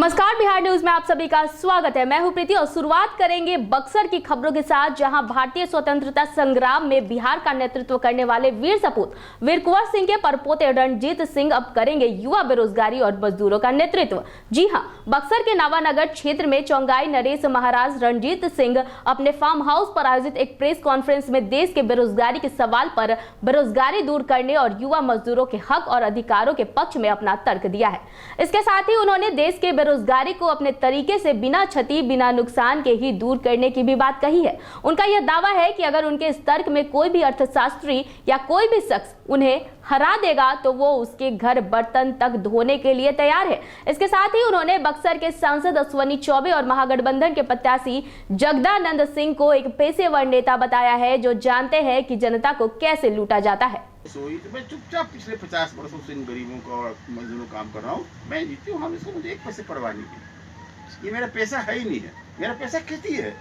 नमस्कार, बिहार न्यूज में आप सभी का स्वागत है। मैं हूं प्रीति और शुरुआत करेंगे बक्सर की खबरों के साथ, जहां भारतीय स्वतंत्रता संग्राम में बिहार का नेतृत्व करने वाले वीर सपूत वीर कुंवर सिंह के परपोते रणजीत सिंह अब करेंगे युवा बेरोजगारी और मजदूरों का नेतृत्व। जी हां, बक्सर के नावानगर क्षेत्र में चौंगाई नरेश महाराज रणजीत सिंह अपने फार्म हाउस पर आयोजित एक प्रेस कॉन्फ्रेंस में देश के बेरोजगारी के सवाल पर बेरोजगारी दूर करने और युवा मजदूरों के हक और अधिकारों के पक्ष में अपना तर्क दिया है। इसके साथ ही उन्होंने देश के बेरोजगारी को अपने तरीके से बिना क्षति बिना नुकसान के ही दूर करने की भी बात कही है। उनका यह दावा है कि अगर उनके इस तर्क में कोई भी अर्थशास्त्री या कोई भी शख्स उन्हें हरा देगा तो वो उसके घर बर्तन तक धोने के लिए तैयार है। इसके साथ ही उन्होंने बक्सर के सांसद अश्वनी चौबे और महागठबंधन के प्रत्याशी जगदानंद सिंह को एक पेशेवर नेता बताया है, जो जानते हैं कि जनता को कैसे लूटा जाता है। मैं चुपचाप पिछले 50 वर्षों से इन गरीबों का और मजदूरों काम कर रहा हूँ। मैं जीती हूँ, हम इसको मुझे एक पैसे परवाह नहीं की। ये मेरा पैसा है ही नहीं है, मेरा पैसा खेती है।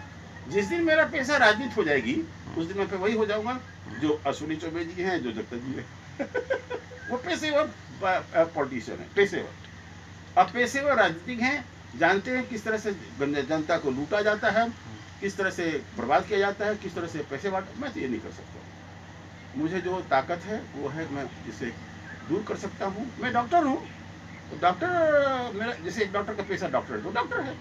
जिस दिन मेरा पैसा राजनीति हो जाएगी उस दिन मैं फिर वही हो जाऊंगा जो अश्विनी चौबे जी हैं, जो जगदन जी है। वो पेशेवर पॉलिटिशियन है, पेशेवर। अब पेशेवर राजनीतिक हैं, जानते हैं किस तरह से जनता को लूटा जाता है, किस तरह से बर्बाद किया जाता है, किस तरह से पैसे बांटा। मैं तो ये नहीं कर सकता। मुझे जो ताकत है वो है मैं जिसे दूर कर सकता हूँ। मैं डॉक्टर हूँ, तो डॉक्टर मेरा जैसे एक डॉक्टर का पेशा डॉक्टर है, तो डॉक्टर है,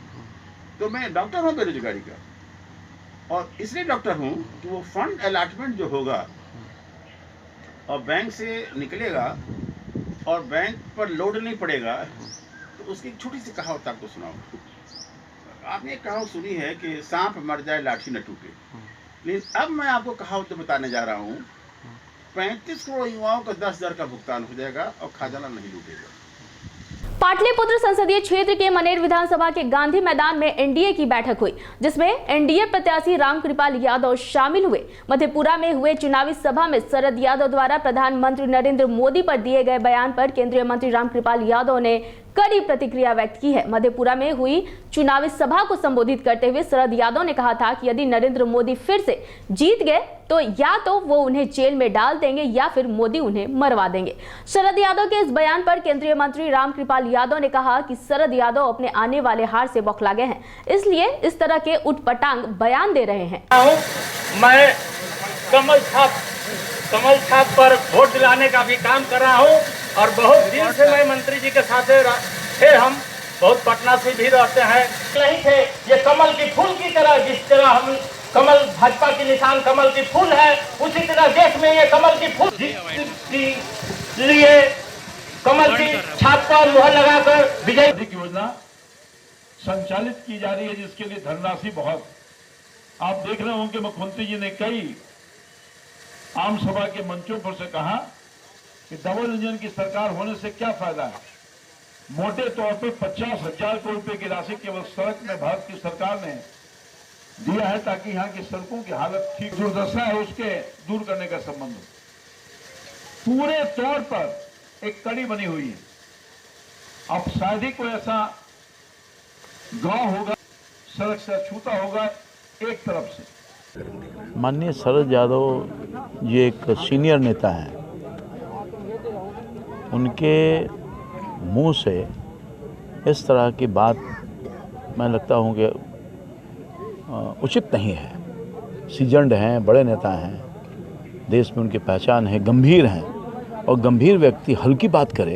तो मैं डॉक्टर हूँ बेरोजगारी का। और इसलिए डॉक्टर हूँ कि वो फंड अलॉटमेंट जो होगा और बैंक से निकलेगा और बैंक पर लोड नहीं पड़ेगा, तो उसकी एक छोटी सी कहावत आपको सुनाऊँ। आपने एक कहावत सुनी है कि सांप मर जाए लाठी न टूटे, लेकिन अब मैं आपको कहावत बताने जा रहा हूँ। 35 करोड़ युवाओं का 10,000 का भुगतान हो जाएगा और खजाना नहीं लूटेगा। पाटलिपुत्र संसदीय क्षेत्र के मनेर विधानसभा के गांधी मैदान में एनडीए की बैठक हुई, जिसमें एनडीए प्रत्याशी रामकृपाल यादव शामिल हुए। मधेपुरा में हुए चुनावी सभा में शरद यादव द्वारा प्रधानमंत्री नरेंद्र मोदी पर दिए गए बयान पर केंद्रीय मंत्री रामकृपाल यादव ने कड़ी प्रतिक्रिया व्यक्त की है। मधेपुरा में हुई चुनावी सभा को संबोधित करते हुए शरद यादव ने कहा था कि यदि नरेंद्र मोदी फिर से जीत गए तो या तो वो उन्हें जेल में डाल देंगे या फिर मोदी उन्हें मरवा देंगे। शरद यादव के इस बयान पर केंद्रीय मंत्री रामकृपाल यादव ने कहा कि शरद यादव अपने आने वाले हार से बौखला गए हैं, इसलिए इस तरह के उटपटांग बयान दे रहे हैं। मैं कमल छाप पर वोट दिलाने का भी काम कर रहा हूँ और बहुत दिन से मैं मंत्री जी के साथ थे। हम बहुत पटना से भी रहते हैं, नहीं थे। ये कमल की फूल की तरह, जिस तरह हम कमल भाजपा की निशान कमल की फूल है, उसी तरह देश में ये कमल की फूल लिए कमल की छाप पर मुहर लगाकर विजय योजना संचालित की जा रही है, जिसके लिए धनराशि बहुत आप देख रहे होंगे। मुख्यमंत्री जी ने कई आम सभा के मंचों पर से कहा कि डबल इंजन की सरकार होने से क्या फायदा है। मोटे तौर पे 50,000 करोड़ रुपए की राशि केवल सड़क में भारत की सरकार ने दिया है, ताकि यहाँ की सड़कों की हालत ठीक दुर्दशा है उसके दूर करने का संबंध पूरे तौर पर एक कड़ी बनी हुई है। अब शायद ही कोई ऐसा गांव होगा सड़क से अछूता होगा एक तरफ से। माननीय शरद यादव ये एक सीनियर नेता हैं, उनके मुंह से इस तरह की बात मैं लगता हूँ कि उचित नहीं है। सीजन्ड हैं, बड़े नेता हैं, देश में उनकी पहचान है, गंभीर हैं, और गंभीर व्यक्ति हल्की बात करे।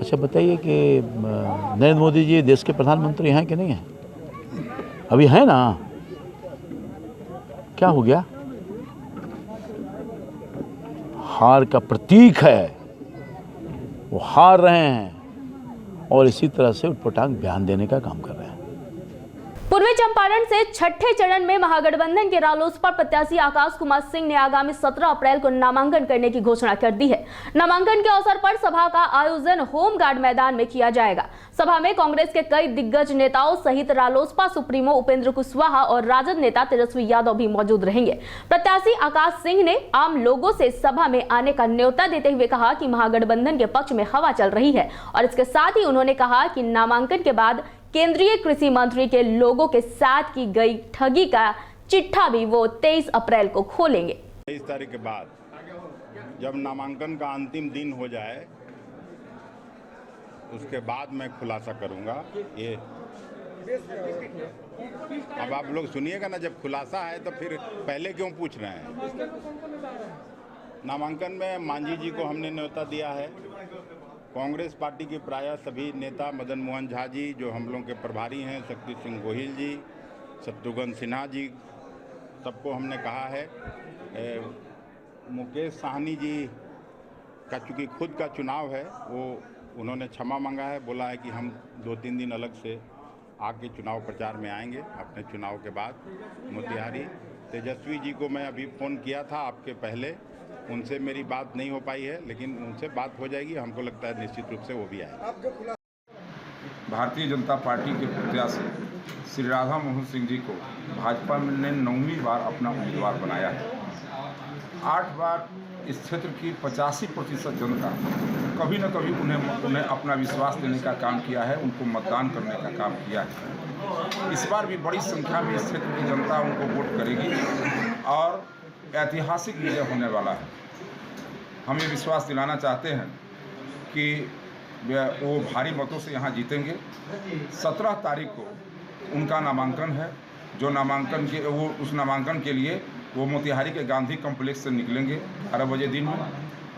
अच्छा बताइए कि नरेंद्र मोदी जी देश के प्रधानमंत्री हैं कि नहीं हैं? अभी हैं ना, क्या हो गया? हार का प्रतीक है, वो हार रहे हैं और इसी तरह से उटपटांग बयान देने का काम कर रहे हैं। पूर्वी चंपारण से छठे चरण में महागठबंधन के रालोसपा प्रत्याशी आकाश कुमार सिंह ने आगामी 17 अप्रैल को नामांकन करने की घोषणा कर दी है। नामांकन के अवसर पर सभा का आयोजन होम गार्ड मैदान में किया जाएगा। सभा में कांग्रेस के कई दिग्गज नेताओं सहित रालोसपा सुप्रीमो उपेंद्र कुशवाहा और राजद नेता तेजस्वी यादव भी मौजूद रहेंगे। प्रत्याशी आकाश सिंह ने आम लोगों से सभा में आने का न्योता देते हुए कहा कि महागठबंधन के पक्ष में हवा चल रही है, और इसके साथ ही उन्होंने कहा कि नामांकन के बाद केंद्रीय कृषि मंत्री के लोगों के साथ की गई ठगी का चिट्ठा भी वो 23 अप्रैल को खोलेंगे। 23 तारीख के बाद जब नामांकन का अंतिम दिन हो जाए उसके बाद मैं खुलासा करूंगा। ये अब आप लोग सुनिएगा ना, जब खुलासा है तो फिर पहले क्यों पूछ रहे हैं? नामांकन में मांझी जी को हमने न्योता दिया है। कांग्रेस पार्टी के प्रायः सभी नेता, मदन मोहन झा जी जो हम लोग के प्रभारी हैं, शक्ति सिंह गोहिल जी, शत्रुघ्न सिन्हा जी, सबको हमने कहा है। मुकेश साहनी जी का चूँकि खुद का चुनाव है, वो उन्होंने क्षमा मांगा है, बोला है कि हम 2-3 दिन अलग से आके चुनाव प्रचार में आएंगे अपने चुनाव के बाद मोतिहारी। तेजस्वी जी को मैं अभी फ़ोन किया था आपके पहले, उनसे मेरी बात नहीं हो पाई है, लेकिन उनसे बात हो जाएगी। हमको लगता है निश्चित रूप से वो भी आए। भारतीय जनता पार्टी के प्रत्याशी श्री राधा मोहन सिंह जी को भाजपा ने 9वीं बार अपना उम्मीदवार बनाया है। 8 बार इस क्षेत्र की 85% जनता कभी न कभी उन्हें अपना विश्वास देने का काम किया है, उनको मतदान करने का काम किया है। इस बार भी बड़ी संख्या में इस क्षेत्र की जनता उनको वोट करेगी और ऐतिहासिक विजय होने वाला है। हम ये विश्वास दिलाना चाहते हैं कि वो भारी मतों से यहाँ जीतेंगे। 17 तारीख को उनका नामांकन है, जो नामांकन के उस नामांकन के लिए वो मोतिहारी के गांधी कॉम्प्लेक्स से निकलेंगे 11 बजे दिन में,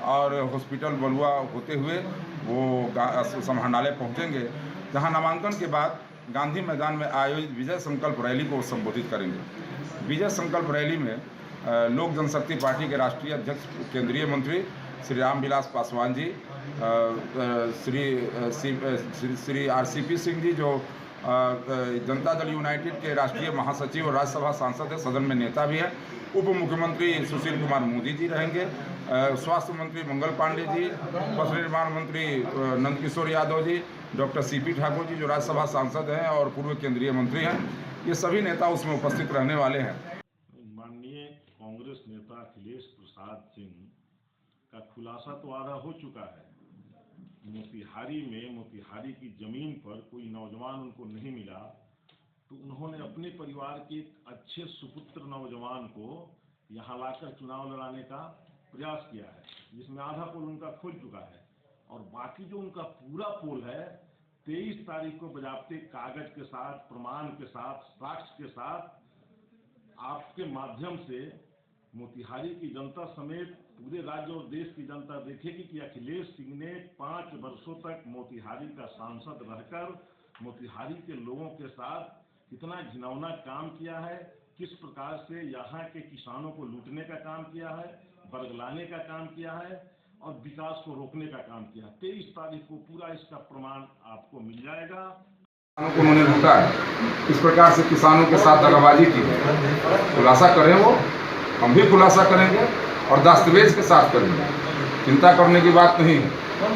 और हॉस्पिटल बलुआ होते हुए वो समाहरणालय पहुँचेंगे, जहाँ नामांकन के बाद गांधी मैदान में आयोजित विजय संकल्प रैली को संबोधित करेंगे। विजय संकल्प रैली में लोक जनशक्ति पार्टी के राष्ट्रीय अध्यक्ष केंद्रीय मंत्री श्री रामविलास पासवान जी, श्री RCP सिंह जी जो जनता दल यूनाइटेड के राष्ट्रीय महासचिव और राज्यसभा सांसद है, सदन में नेता भी हैं, उप मुख्यमंत्री सुशील कुमार मोदी जी रहेंगे, स्वास्थ्य मंत्री मंगल पांडे जी, पथ निर्माण मंत्री नंदकिशोर यादव जी, डॉक्टर CP ठाकुर जी जो राज्यसभा सांसद हैं और पूर्व केंद्रीय मंत्री हैं, ये सभी नेता उसमें उपस्थित रहने वाले हैं। माननीय कांग्रेस नेता अखिलेश प्रसाद सिंह का खुलासा तो आधा हो चुका है। मोतिहारी की जमीन पर कोई नौजवान उनको नहीं मिला, तो उन्होंने अपने परिवार के एक अच्छे सुपुत्र नौजवान को यहाँ लाकर चुनाव लड़ाने का प्रयास किया है, जिसमें आधा पोल उनका खुल चुका है। और बाकी जो उनका पूरा पोल है 23 तारीख को बजाबते कागज के साथ, प्रमाण के साथ, साक्ष्य के साथ आपके माध्यम से मोतिहारी की जनता समेत पूरे राज्य और देश की जनता देखेगी कि अखिलेश सिंह ने 5 वर्षों तक मोतिहारी का सांसद रहकर मोतिहारी के लोगों के साथ कितना घिनौना काम किया है, किस प्रकार से यहाँ के किसानों को लूटने का काम किया है, बरगलाने का काम किया है और विकास को रोकने का काम किया। 23 तारीख को पूरा इसका प्रमाण आपको मिल जाएगा। उन्होंने लूटा है, इस प्रकार से किसानों के साथ दगाबाजी की है। खुलासा करें, वो हम भी खुलासा करेंगे और दस्तावेज के साथ करेंगे। चिंता करने की बात नहीं है,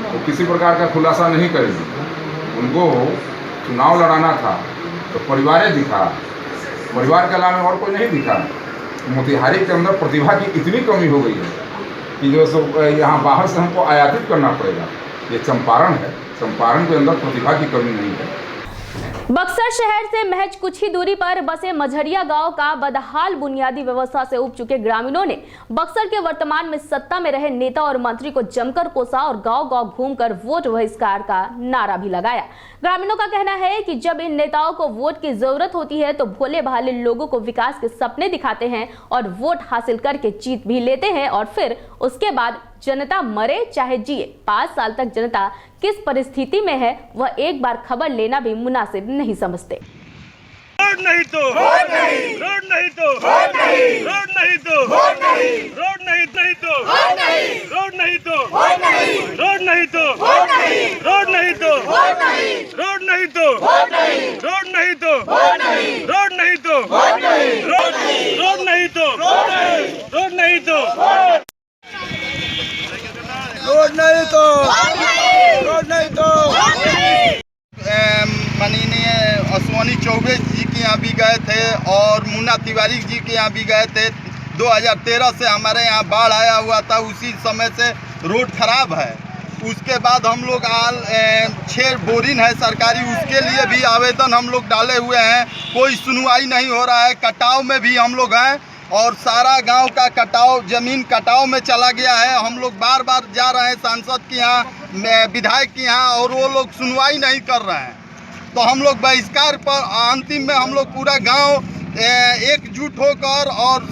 वो किसी प्रकार का खुलासा नहीं करेंगे। उनको चुनाव लड़ाना था तो परिवार दिखा, परिवार के अलावा और कोई नहीं दिखा। मोतिहारी के अंदर प्रतिभा की इतनी कमी हो गई है कि जो यहाँ बाहर से हमको आयातित करना पड़ेगा। ये चंपारण है, चंपारण के अंदर प्रतिभा की कमी नहीं है। बक्सर शहर से महज कुछ ही दूरी पर बसे मझरिया गांव का बदहाल बुनियादी व्यवस्था से उब चुके ग्रामीणों ने बक्सर के वर्तमान में सत्ता में रहे नेता और मंत्री को जमकर कोसा और गांव-गांव घूमकर वोट बहिष्कार का नारा भी लगाया। ग्रामीणों का कहना है कि जब इन नेताओं को वोट की जरूरत होती है तो भोले भाले लोगों को विकास के सपने दिखाते हैं और वोट हासिल करके जीत भी लेते हैं और फिर उसके बाद जनता मरे चाहे जिए 5 साल तक जनता किस परिस्थिति में है वह एक बार खबर लेना भी मुनासिब नहीं समझते। रोड नहीं तो रोड नहीं, रोड नहीं तो रोड नहीं, रोड नहीं तो रोड नहीं, रोड नहीं तो रोड नहीं, रोड नहीं तो रोड नहीं, रोड नहीं तो रोड नहीं, रोड नहीं तो रोड नहीं, रोड नहीं तो रोड नहीं, रोड नहीं तो रोड नहीं, रोड नहीं तो रोड नहीं, रोड नहीं तो रोड नहीं, रोड नहीं तो रोड नहीं तो रोड नहीं तो माननीय अश्वनी चौबे जी के यहाँ भी गए थे और मुन्ना तिवारी जी के यहाँ भी गए थे। 2013 से हमारे यहाँ बाढ़ आया हुआ था, उसी समय से रोड खराब है। उसके बाद हम लोग 6 बोरिंग है सरकारी, उसके लिए भी आवेदन हम लोग डाले हुए हैं, कोई सुनवाई नहीं हो रहा है। कटाव में भी हम लोग हैं और सारा गांव का कटाव, जमीन कटाव में चला गया है। हम लोग बार बार जा रहे हैं सांसद के यहाँ, विधायक के यहाँ और वो लोग सुनवाई नहीं कर रहे हैं। तो हम लोग बहिष्कार पर अंतिम में हम लोग पूरा गांव एकजुट होकर और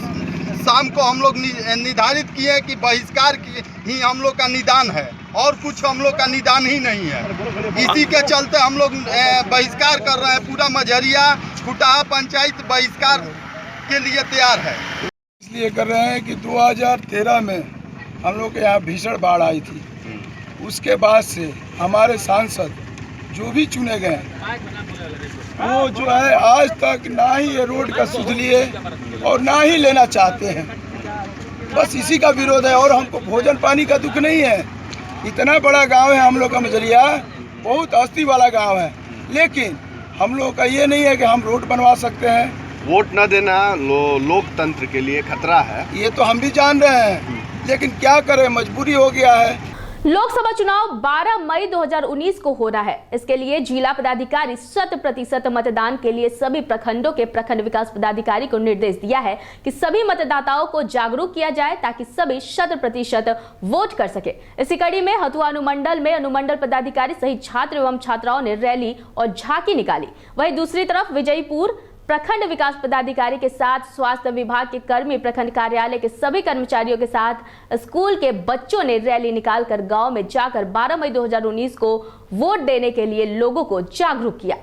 शाम को हम लोग निर्धारित किए कि बहिष्कार ही हम लोग का निदान है और कुछ हम लोग का निदान ही नहीं है। इसी के चलते हम लोग बहिष्कार कर रहे हैं। पूरा मझरिया खुटाहा पंचायत बहिष्कार के लिए तैयार है। इसलिए कर रहे हैं कि 2013 में हम लोग के यहाँ भीषण बाढ़ आई थी। उसके बाद से हमारे सांसद जो भी चुने गए वो जो है आज तक ना ही ये रोड का सुध लिए और ना ही लेना चाहते हैं। बस इसी का विरोध है। और हमको भोजन पानी का दुख नहीं है। इतना बड़ा गांव है हम लोग का मझरिया, बहुत हस्ती वाला गांव है, लेकिन हम लोग का ये नहीं है कि हम रोड बनवा सकते हैं। वोट न देना लोकतंत्र के लिए खतरा है, ये तो हम भी जान रहे हैं, लेकिन क्या करें, मजबूरी हो गया है। लोकसभा चुनाव 12 मई 2019 को होना है। इसके लिए जिला पदाधिकारी 100% मतदान के लिए सभी प्रखंडों के प्रखंड विकास पदाधिकारी को निर्देश दिया है कि सभी मतदाताओं को जागरूक किया जाए ताकि सभी 100% वोट कर सके। इसी कड़ी में हथुआ अनुमंडल में अनुमंडल पदाधिकारी सहित छात्र एवं छात्राओं ने रैली और झांकी निकाली। वहीं दूसरी तरफ विजयपुर प्रखंड विकास पदाधिकारी के साथ स्वास्थ्य विभाग के कर्मी, प्रखंड कार्यालय के सभी कर्मचारियों के साथ स्कूल के बच्चों ने रैली निकालकर गांव में जाकर 12 मई 2019 को वोट देने के लिए लोगों को जागरूक किया।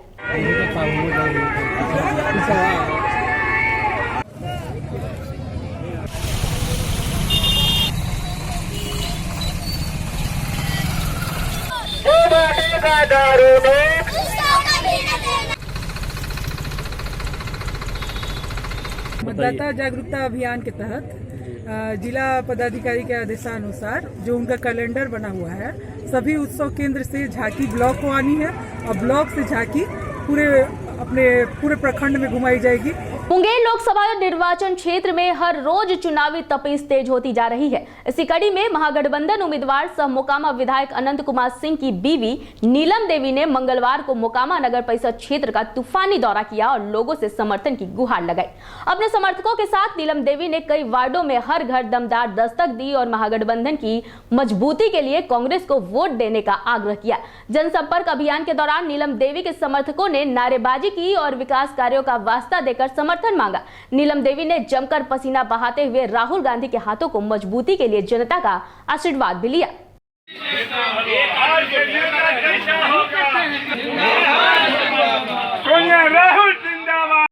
मतदाता जागरूकता अभियान के तहत जिला पदाधिकारी के आदेशानुसार जो उनका कैलेंडर बना हुआ है, सभी उत्सव केंद्र से झांकी ब्लॉक को आनी है और ब्लॉक से झांकी पूरे प्रखंड में घुमाई जाएगी। मुंगेर लोकसभा निर्वाचन क्षेत्र में हर रोज चुनावी तपिश तेज होती जा रही है। इसी कड़ी में महागठबंधन उम्मीदवार सह मोकामा विधायक अनंत कुमार सिंह की बीवी नीलम देवी ने मंगलवार को मोकामा नगर परिषद क्षेत्र का तूफानी दौरा किया और लोगों से समर्थन की गुहार लगाई। अपने समर्थकों के साथ नीलम देवी ने कई वार्डों में हर घर दमदार दस्तक दी और महागठबंधन की मजबूती के लिए कांग्रेस को वोट देने का आग्रह किया। जनसंपर्क अभियान के दौरान नीलम देवी के समर्थकों ने नारेबाजी की और विकास कार्यों का वास्ता देकर समर्थन मांगा। नीलम देवी ने जमकर पसीना बहाते हुए राहुल गांधी के हाथों को मजबूती के लिए जनता का आशीर्वाद भी लिया। राहुल जिंदाबाद।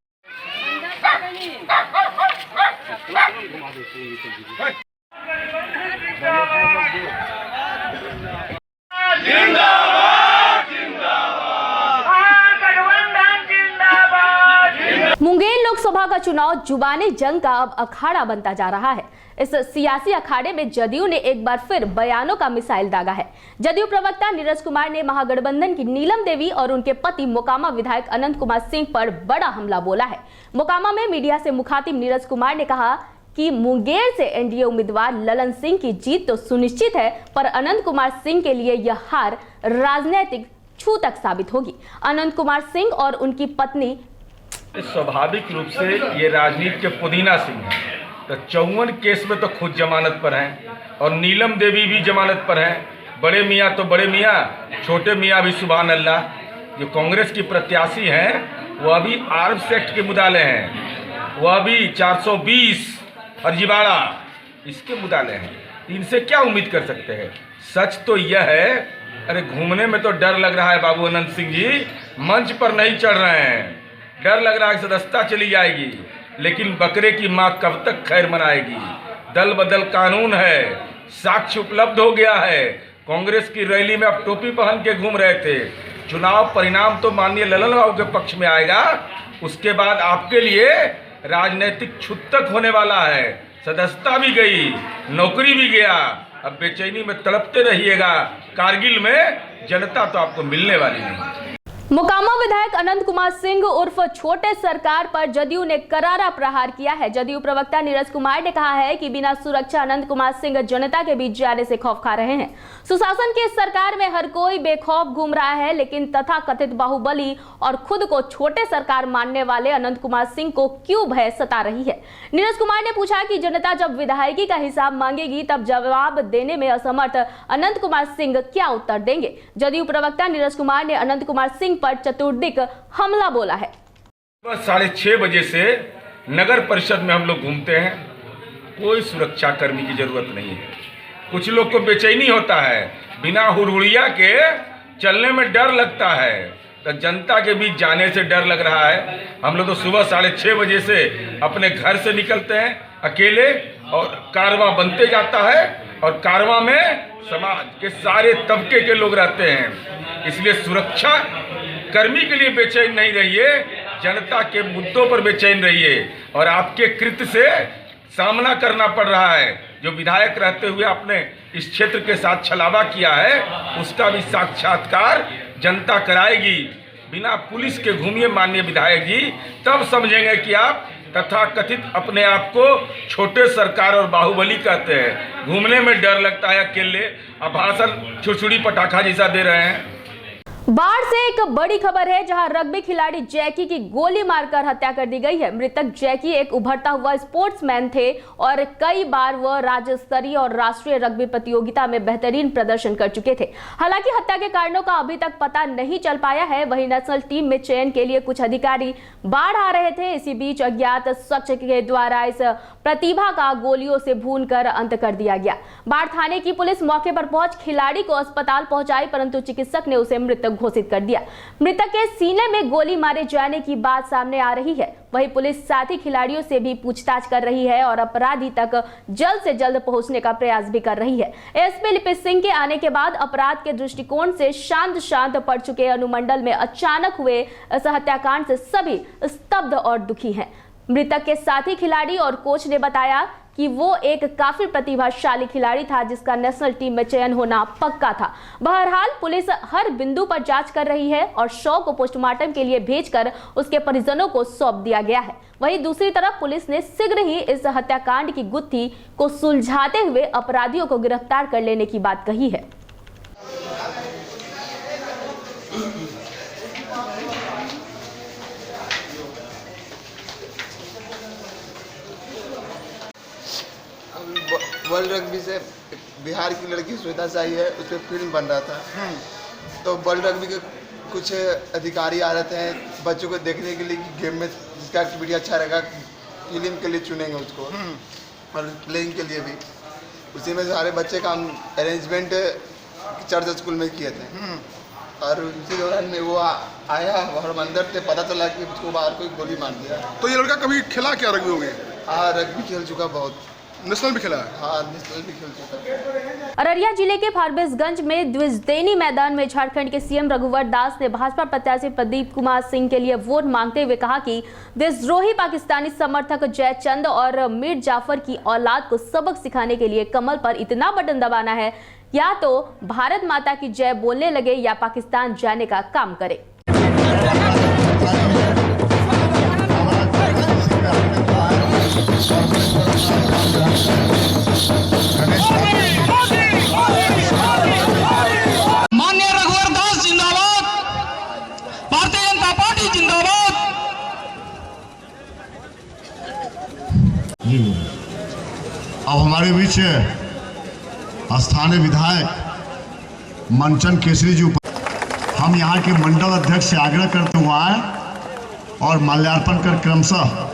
मुंगेर लोकसभा का चुनाव जुबानी जंग का अब अखाड़ा बनता जा रहा है। इस सियासी अखाड़े में जदयू ने एक बार फिर बयानों का मिसाइल दागा है। जदयू प्रवक्ता नीरज कुमार ने महागठबंधन की नीलम देवी और उनके पति मोकामा विधायक अनंत कुमार सिंह पर बड़ा हमला बोला है। मोकामा में मीडिया से मुखातिब नीरज कुमार ने कहा कि मुंगेर से एनडीए उम्मीदवार ललन सिंह की जीत तो सुनिश्चित है, पर अनंत कुमार सिंह के लिए यह हार राजनीतिक छूतक साबित होगी। अनंत कुमार सिंह और उनकी पत्नी स्वाभाविक रूप से ये राजनीति के पुदीना सिंह है। तो 54 केस में तो खुद जमानत पर हैं और नीलम देवी भी जमानत पर हैं। बड़े मियाँ तो बड़े मियाँ, छोटे मियाँ भी सुभान अल्लाह। जो कांग्रेस की प्रत्याशी हैं वह अभी आर्म्स एक्ट के मुदाले हैं, वह अभी 420 फर्जीवाड़ा इसके मुदाले हैं। इनसे क्या उम्मीद कर सकते हैं? सच तो यह है, अरे घूमने में तो डर लग रहा है बाबू अनंत सिंह जी, मंच पर नहीं चढ़ रहे हैं। डर लग रहा है सदस्यता चली जाएगी, लेकिन बकरे की माँ कब तक खैर मनाएगी। दल बदल कानून है, साक्ष्य उपलब्ध हो गया है। कांग्रेस की रैली में अब टोपी पहन के घूम रहे थे। चुनाव परिणाम तो माननीय ललन बाबू के पक्ष में आएगा, उसके बाद आपके लिए राजनीतिक छुतक होने वाला है। सदस्यता भी गई, नौकरी भी गया, अब बेचैनी में तड़पते रहिएगा। कारगिल में जनता तो आपको मिलने वाली नहीं। मोकामा विधायक अनंत कुमार सिंह उर्फ छोटे सरकार पर जदयू ने करारा प्रहार किया है। जदयू प्रवक्ता नीरज कुमार ने कहा है कि बिना सुरक्षा अनंत कुमार सिंह जनता के बीच जाने से खौफ खा रहे हैं। सुशासन की इस सरकार में हर कोई बेखौफ घूम रहा है, लेकिन तथाकथित बाहुबली और खुद को छोटे सरकार मानने वाले अनंत कुमार सिंह को क्यों भय सता रही है। नीरज कुमार ने पूछा कि जनता जब विधायकी का हिसाब मांगेगी तब जवाब देने में असमर्थ अनंत कुमार सिंह क्या उत्तर देंगे। जदयू प्रवक्ता नीरज कुमार ने अनंत कुमार सिंह पर चतुर्दिक हमला बोला है। 6:30 बजे से नगर परिषद में हम लोग घूमते हैं, कोई सुरक्षा कर्मी की जरूरत नहीं है। कुछ लोग को बेचैनी होता है, बिना हुड़हुड़िया के चलने में डर लगता है, तो जनता के बीच जाने से डर लग रहा है। हम लोग तो सुबह 6:30 बजे से अपने घर से निकलते हैं अकेले, और कारवां बनते जाता है, और कारवां में समाज के सारे तबके के लोग रहते हैं। इसलिए सुरक्षा कर्मी के लिए बेचैन नहीं रहिए, जनता के मुद्दों पर बेचैन रहिए। और आपके कृत्य से सामना करना पड़ रहा है, जो विधायक रहते हुए आपने इस क्षेत्र के साथ छलावा किया है, उसका भी साक्षात्कार जनता कराएगी। बिना पुलिस के घूमिए माननीय विधायक जी, तब समझेंगे कि आप तथाकथित अपने आप को छोटे सरकार और बाहुबली कहते हैं। घूमने में डर लगता है अकेले, अब भाषण छुड़छुड़ी पटाखा जैसा दे रहे हैं। बाढ़ से एक बड़ी खबर है, जहां रग्बी खिलाड़ी जैकी की गोली मारकर हत्या कर दी गई है। मृतक जैकी एक उभरता हुआ स्पोर्ट्समैन थे और कई बार वह राज्य स्तरीय और राष्ट्रीय रग्बी प्रतियोगिता में बेहतरीन प्रदर्शन कर चुके थे। हालांकि हत्या के कारणों का अभी तक पता नहीं चल पाया है। वहीं नेशनल टीम में चयन के लिए कुछ अधिकारी बाढ़ आ रहे थे। इसी बीच अज्ञात शख्स के द्वारा इस प्रतिभा का गोलियों से भूनकर अंत कर दिया गया। बाढ़ थाने की पुलिस मौके पर पहुंच खिलाड़ी को अस्पताल पहुंचाई, परंतु चिकित्सक ने उसे मृत घोषित कर दिया। मृतक के सीने में गोली मारे जाने की बात सामने आ रही है। वहीं पुलिस साथी खिलाड़ियों से भी पूछताछ कर रही है और अपराधी तक जल्द से जल्द पहुंचने का प्रयास भी कर रही है। एसपी लिपित सिंह के आने के बाद अपराध के दृष्टिकोण से शांत पड़ चुके अनुमंडल में अचानक हुए इस हत्याकांड से सभी स्तब्ध और दुखी हैं। मृतक के साथी खिलाड़ी और कोच ने बताया कि वो एक काफी प्रतिभाशाली खिलाड़ी था, जिसका नेशनल टीम में चयन होना पक्का था। बहरहाल पुलिस हर बिंदु पर जांच कर रही है और शव को पोस्टमार्टम के लिए भेजकर उसके परिजनों को सौंप दिया गया है। वहीं दूसरी तरफ पुलिस ने शीघ्र ही इस हत्याकांड की गुत्थी को सुलझाते हुए अपराधियों को गिरफ्तार कर लेने की बात कही है। वर्ल्ड रग्बी से बिहार की लड़की श्वेता शाही है, उस पर फिल्म बन रहा था। तो वर्ल्ड रग्बी के कुछ अधिकारी आ रहे हैं बच्चों को देखने के लिए कि गेम में जिसका एक्टिविटी अच्छा रहेगा फिल्म के लिए चुनेंगे उसको, और प्लेइंग के लिए भी। उसी में सारे बच्चे का अरेंजमेंट चर्च स्कूल में किए थे, और उसी दौरान में वो आया और अंदर से पता चला कि उसको बाहर कोई गोली मार दिया। तो ये लड़का कभी खेला क्या रग्बी हो गया? हाँ, रग्बी खेल चुका, बहुत नेशनल भी खेला है। हाँ, नेशनल भी खेल चुका। अररिया जिले के फारबिसगंज में द्विजदेनी मैदान में झारखंड के सीएम रघुवर दास ने भाजपा प्रत्याशी प्रदीप कुमार सिंह के लिए वोट मांगते हुए कहा कि देशद्रोही पाकिस्तानी समर्थक जयचंद और मीर जाफर की औलाद को सबक सिखाने के लिए कमल पर इतना बटन दबाना है, या तो भारत माता की जय बोलने लगे या पाकिस्तान जाने का काम करे। माननीय रघुवर दास जिंदाबाद, भारतीय जनता पार्टी जिंदाबाद। अब हमारे बीच स्थानीय विधायक मनचंद केसरी जी हम यहाँ के मंडल अध्यक्ष से आग्रह करते हुए आए और माल्यार्पण कर क्रमशः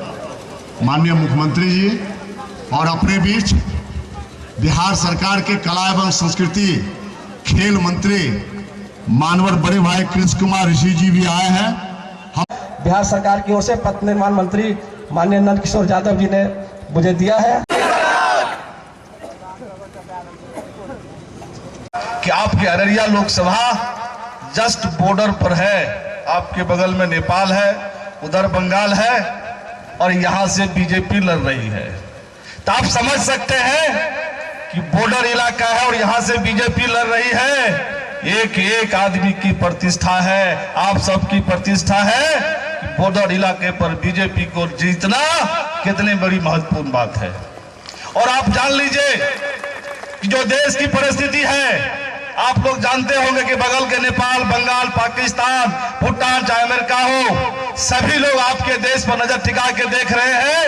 माननीय मुख्यमंत्री जी और अपने बीच बिहार सरकार के कला एवं संस्कृति खेल मंत्री मानवर बड़े भाई कृष्ण कुमार ऋषि जी भी आए हैं। बिहार सरकार की ओर से पथ निर्माण मंत्री माननीय नंद किशोर यादव जी ने मुझे दिया है कि आपकी अररिया लोकसभा जस्ट बॉर्डर पर है। आपके बगल में नेपाल है, उधर बंगाल है, और यहाँ से बीजेपी लड़ रही है। तो आप समझ सकते हैं कि बॉर्डर इलाका है और यहाँ से बीजेपी लड़ रही है। एक एक आदमी की प्रतिष्ठा है, आप सबकी प्रतिष्ठा है कि बॉर्डर इलाके पर बीजेपी को जीतना कितनी बड़ी महत्वपूर्ण बात है। और आप जान लीजिए कि जो देश की परिस्थिति है, आप लोग जानते होंगे कि बगल के नेपाल, बंगाल, पाकिस्तान, भूटान, चाहे अमेरिका हो, सभी लोग आपके देश पर नजर टिका के देख रहे हैं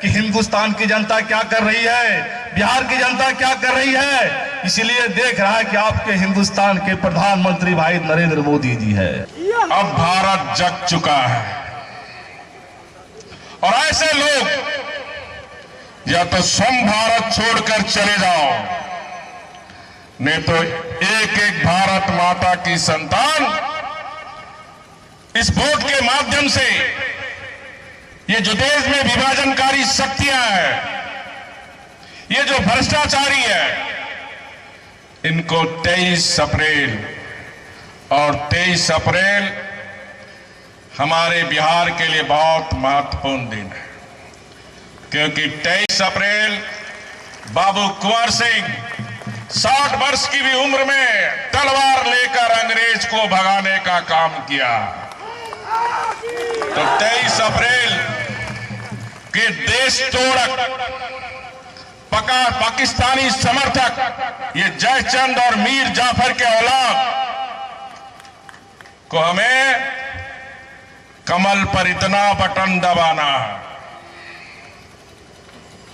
कि हिंदुस्तान की जनता क्या कर रही है, बिहार की जनता क्या कर रही है। इसीलिए देख रहा है कि आपके हिंदुस्तान के प्रधानमंत्री भाई नरेंद्र मोदी जी है। अब भारत जग चुका है और ऐसे लोग या तो स्वयं भारत छोड़कर चले जाओ, नहीं तो एक एक भारत माता की संतान इस वोट के माध्यम से ये जो देश में विभाजनकारी शक्तियां हैं, ये जो भ्रष्टाचारी है, इनको 23 अप्रैल और 23 अप्रैल हमारे बिहार के लिए बहुत महत्वपूर्ण दिन है, क्योंकि 23 अप्रैल बाबू कुंवर सिंह 60 वर्ष की भी उम्र में तलवार लेकर अंग्रेज को भगाने का काम किया। तो 23 अप्रैल के देश तोड़क पाकिस्तानी समर्थक ये जयचंद और मीर जाफर के औलाद को हमें कमल पर इतना बटन दबाना है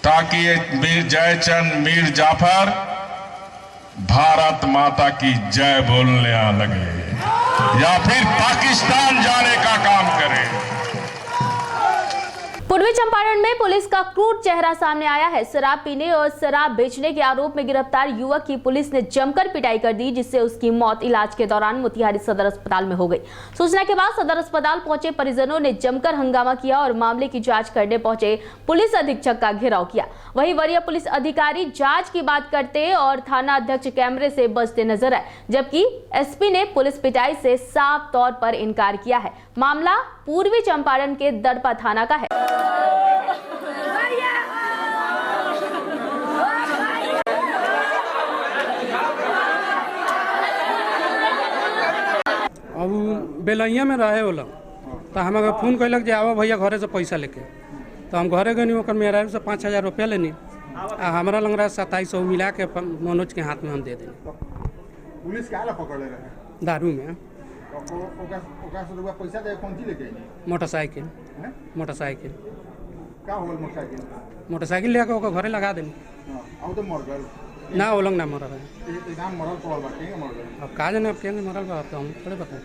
ताकि ये मीर जयचंद, मीर जाफर भारत माता की जय बोलने आ लगे या फिर पाकिस्तान जाने का काम करे। पूर्वी चंपारण में पुलिस का क्रूर चेहरा सामने आया है। शराब पीने और शराब बेचने के आरोप में गिरफ्तार युवक की पुलिस ने जमकर पिटाई कर दी, जिससे उसकी मौत इलाज के दौरान मोतिहारी सदर अस्पताल में हो गई। सूचना के बाद सदर अस्पताल पहुंचे परिजनों ने जमकर हंगामा किया और मामले की जांच करने पहुंचे पुलिस अधीक्षक का घेराव किया। वहीं वरीय पुलिस अधिकारी जांच की बात करते और थाना अध्यक्ष कैमरे से बचते नजर आए, जबकि एसपी ने पुलिस पिटाई से साफ तौर पर इनकार किया है। मामला पूर्वी चंपारण के दड़पा थाना का है। अब बेलैया में रहे वो लोग तो हमें फोन कैलक जे आओ भैया घरे से पैसा लेके, तो हम घरे गए ओकर मेहरारू से 5000 रुपया लेनी आ हमारा लग रहा 2700 मिला के मनोज के हाथ में हम दे देनी। पुलिस क्या पकड़ ले रहे? दारू में पैसा दे कौन सी लेके? मोटरसाइकिल क्या हो मोटरसाइकिल? मोटरसाइकिल लेके ओकर घरे लगा देनी। अब तो मर गए ना, वो लोग ना मरल है। मरल पड़ल बा, के मर गए? अब का जाने अब के मरल बा, तो हम थोड़े पता।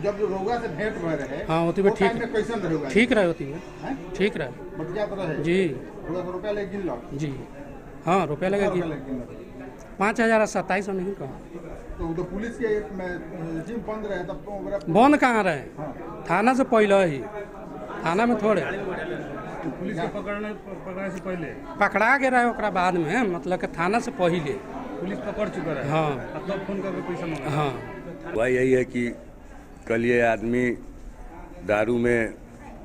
जब रोगा से भेंट भय रहे, हाँ होती ठीक, कैसन रहेगा? ठीक रहे होती है, ठीक रहे बढ़िया तो रहे जी। रुपया ले गिन लो जी। हाँ रुपया लगे 5000 2700 नहीं कहा। तो पुलिस के जिम बंद रहे तब बंद कहाँ रहे? थाना से पहले ही, थाना में थोड़े पुलिस के पकड़ने से पहले पकड़ा के रहे, ओकरा बाद में मतलब कि थाना से पहले पुलिस पकड़ चुका है। हाँ तब फोन करके पैसा मांगा। हाँ वही यही है कि कल ये आदमी दारू में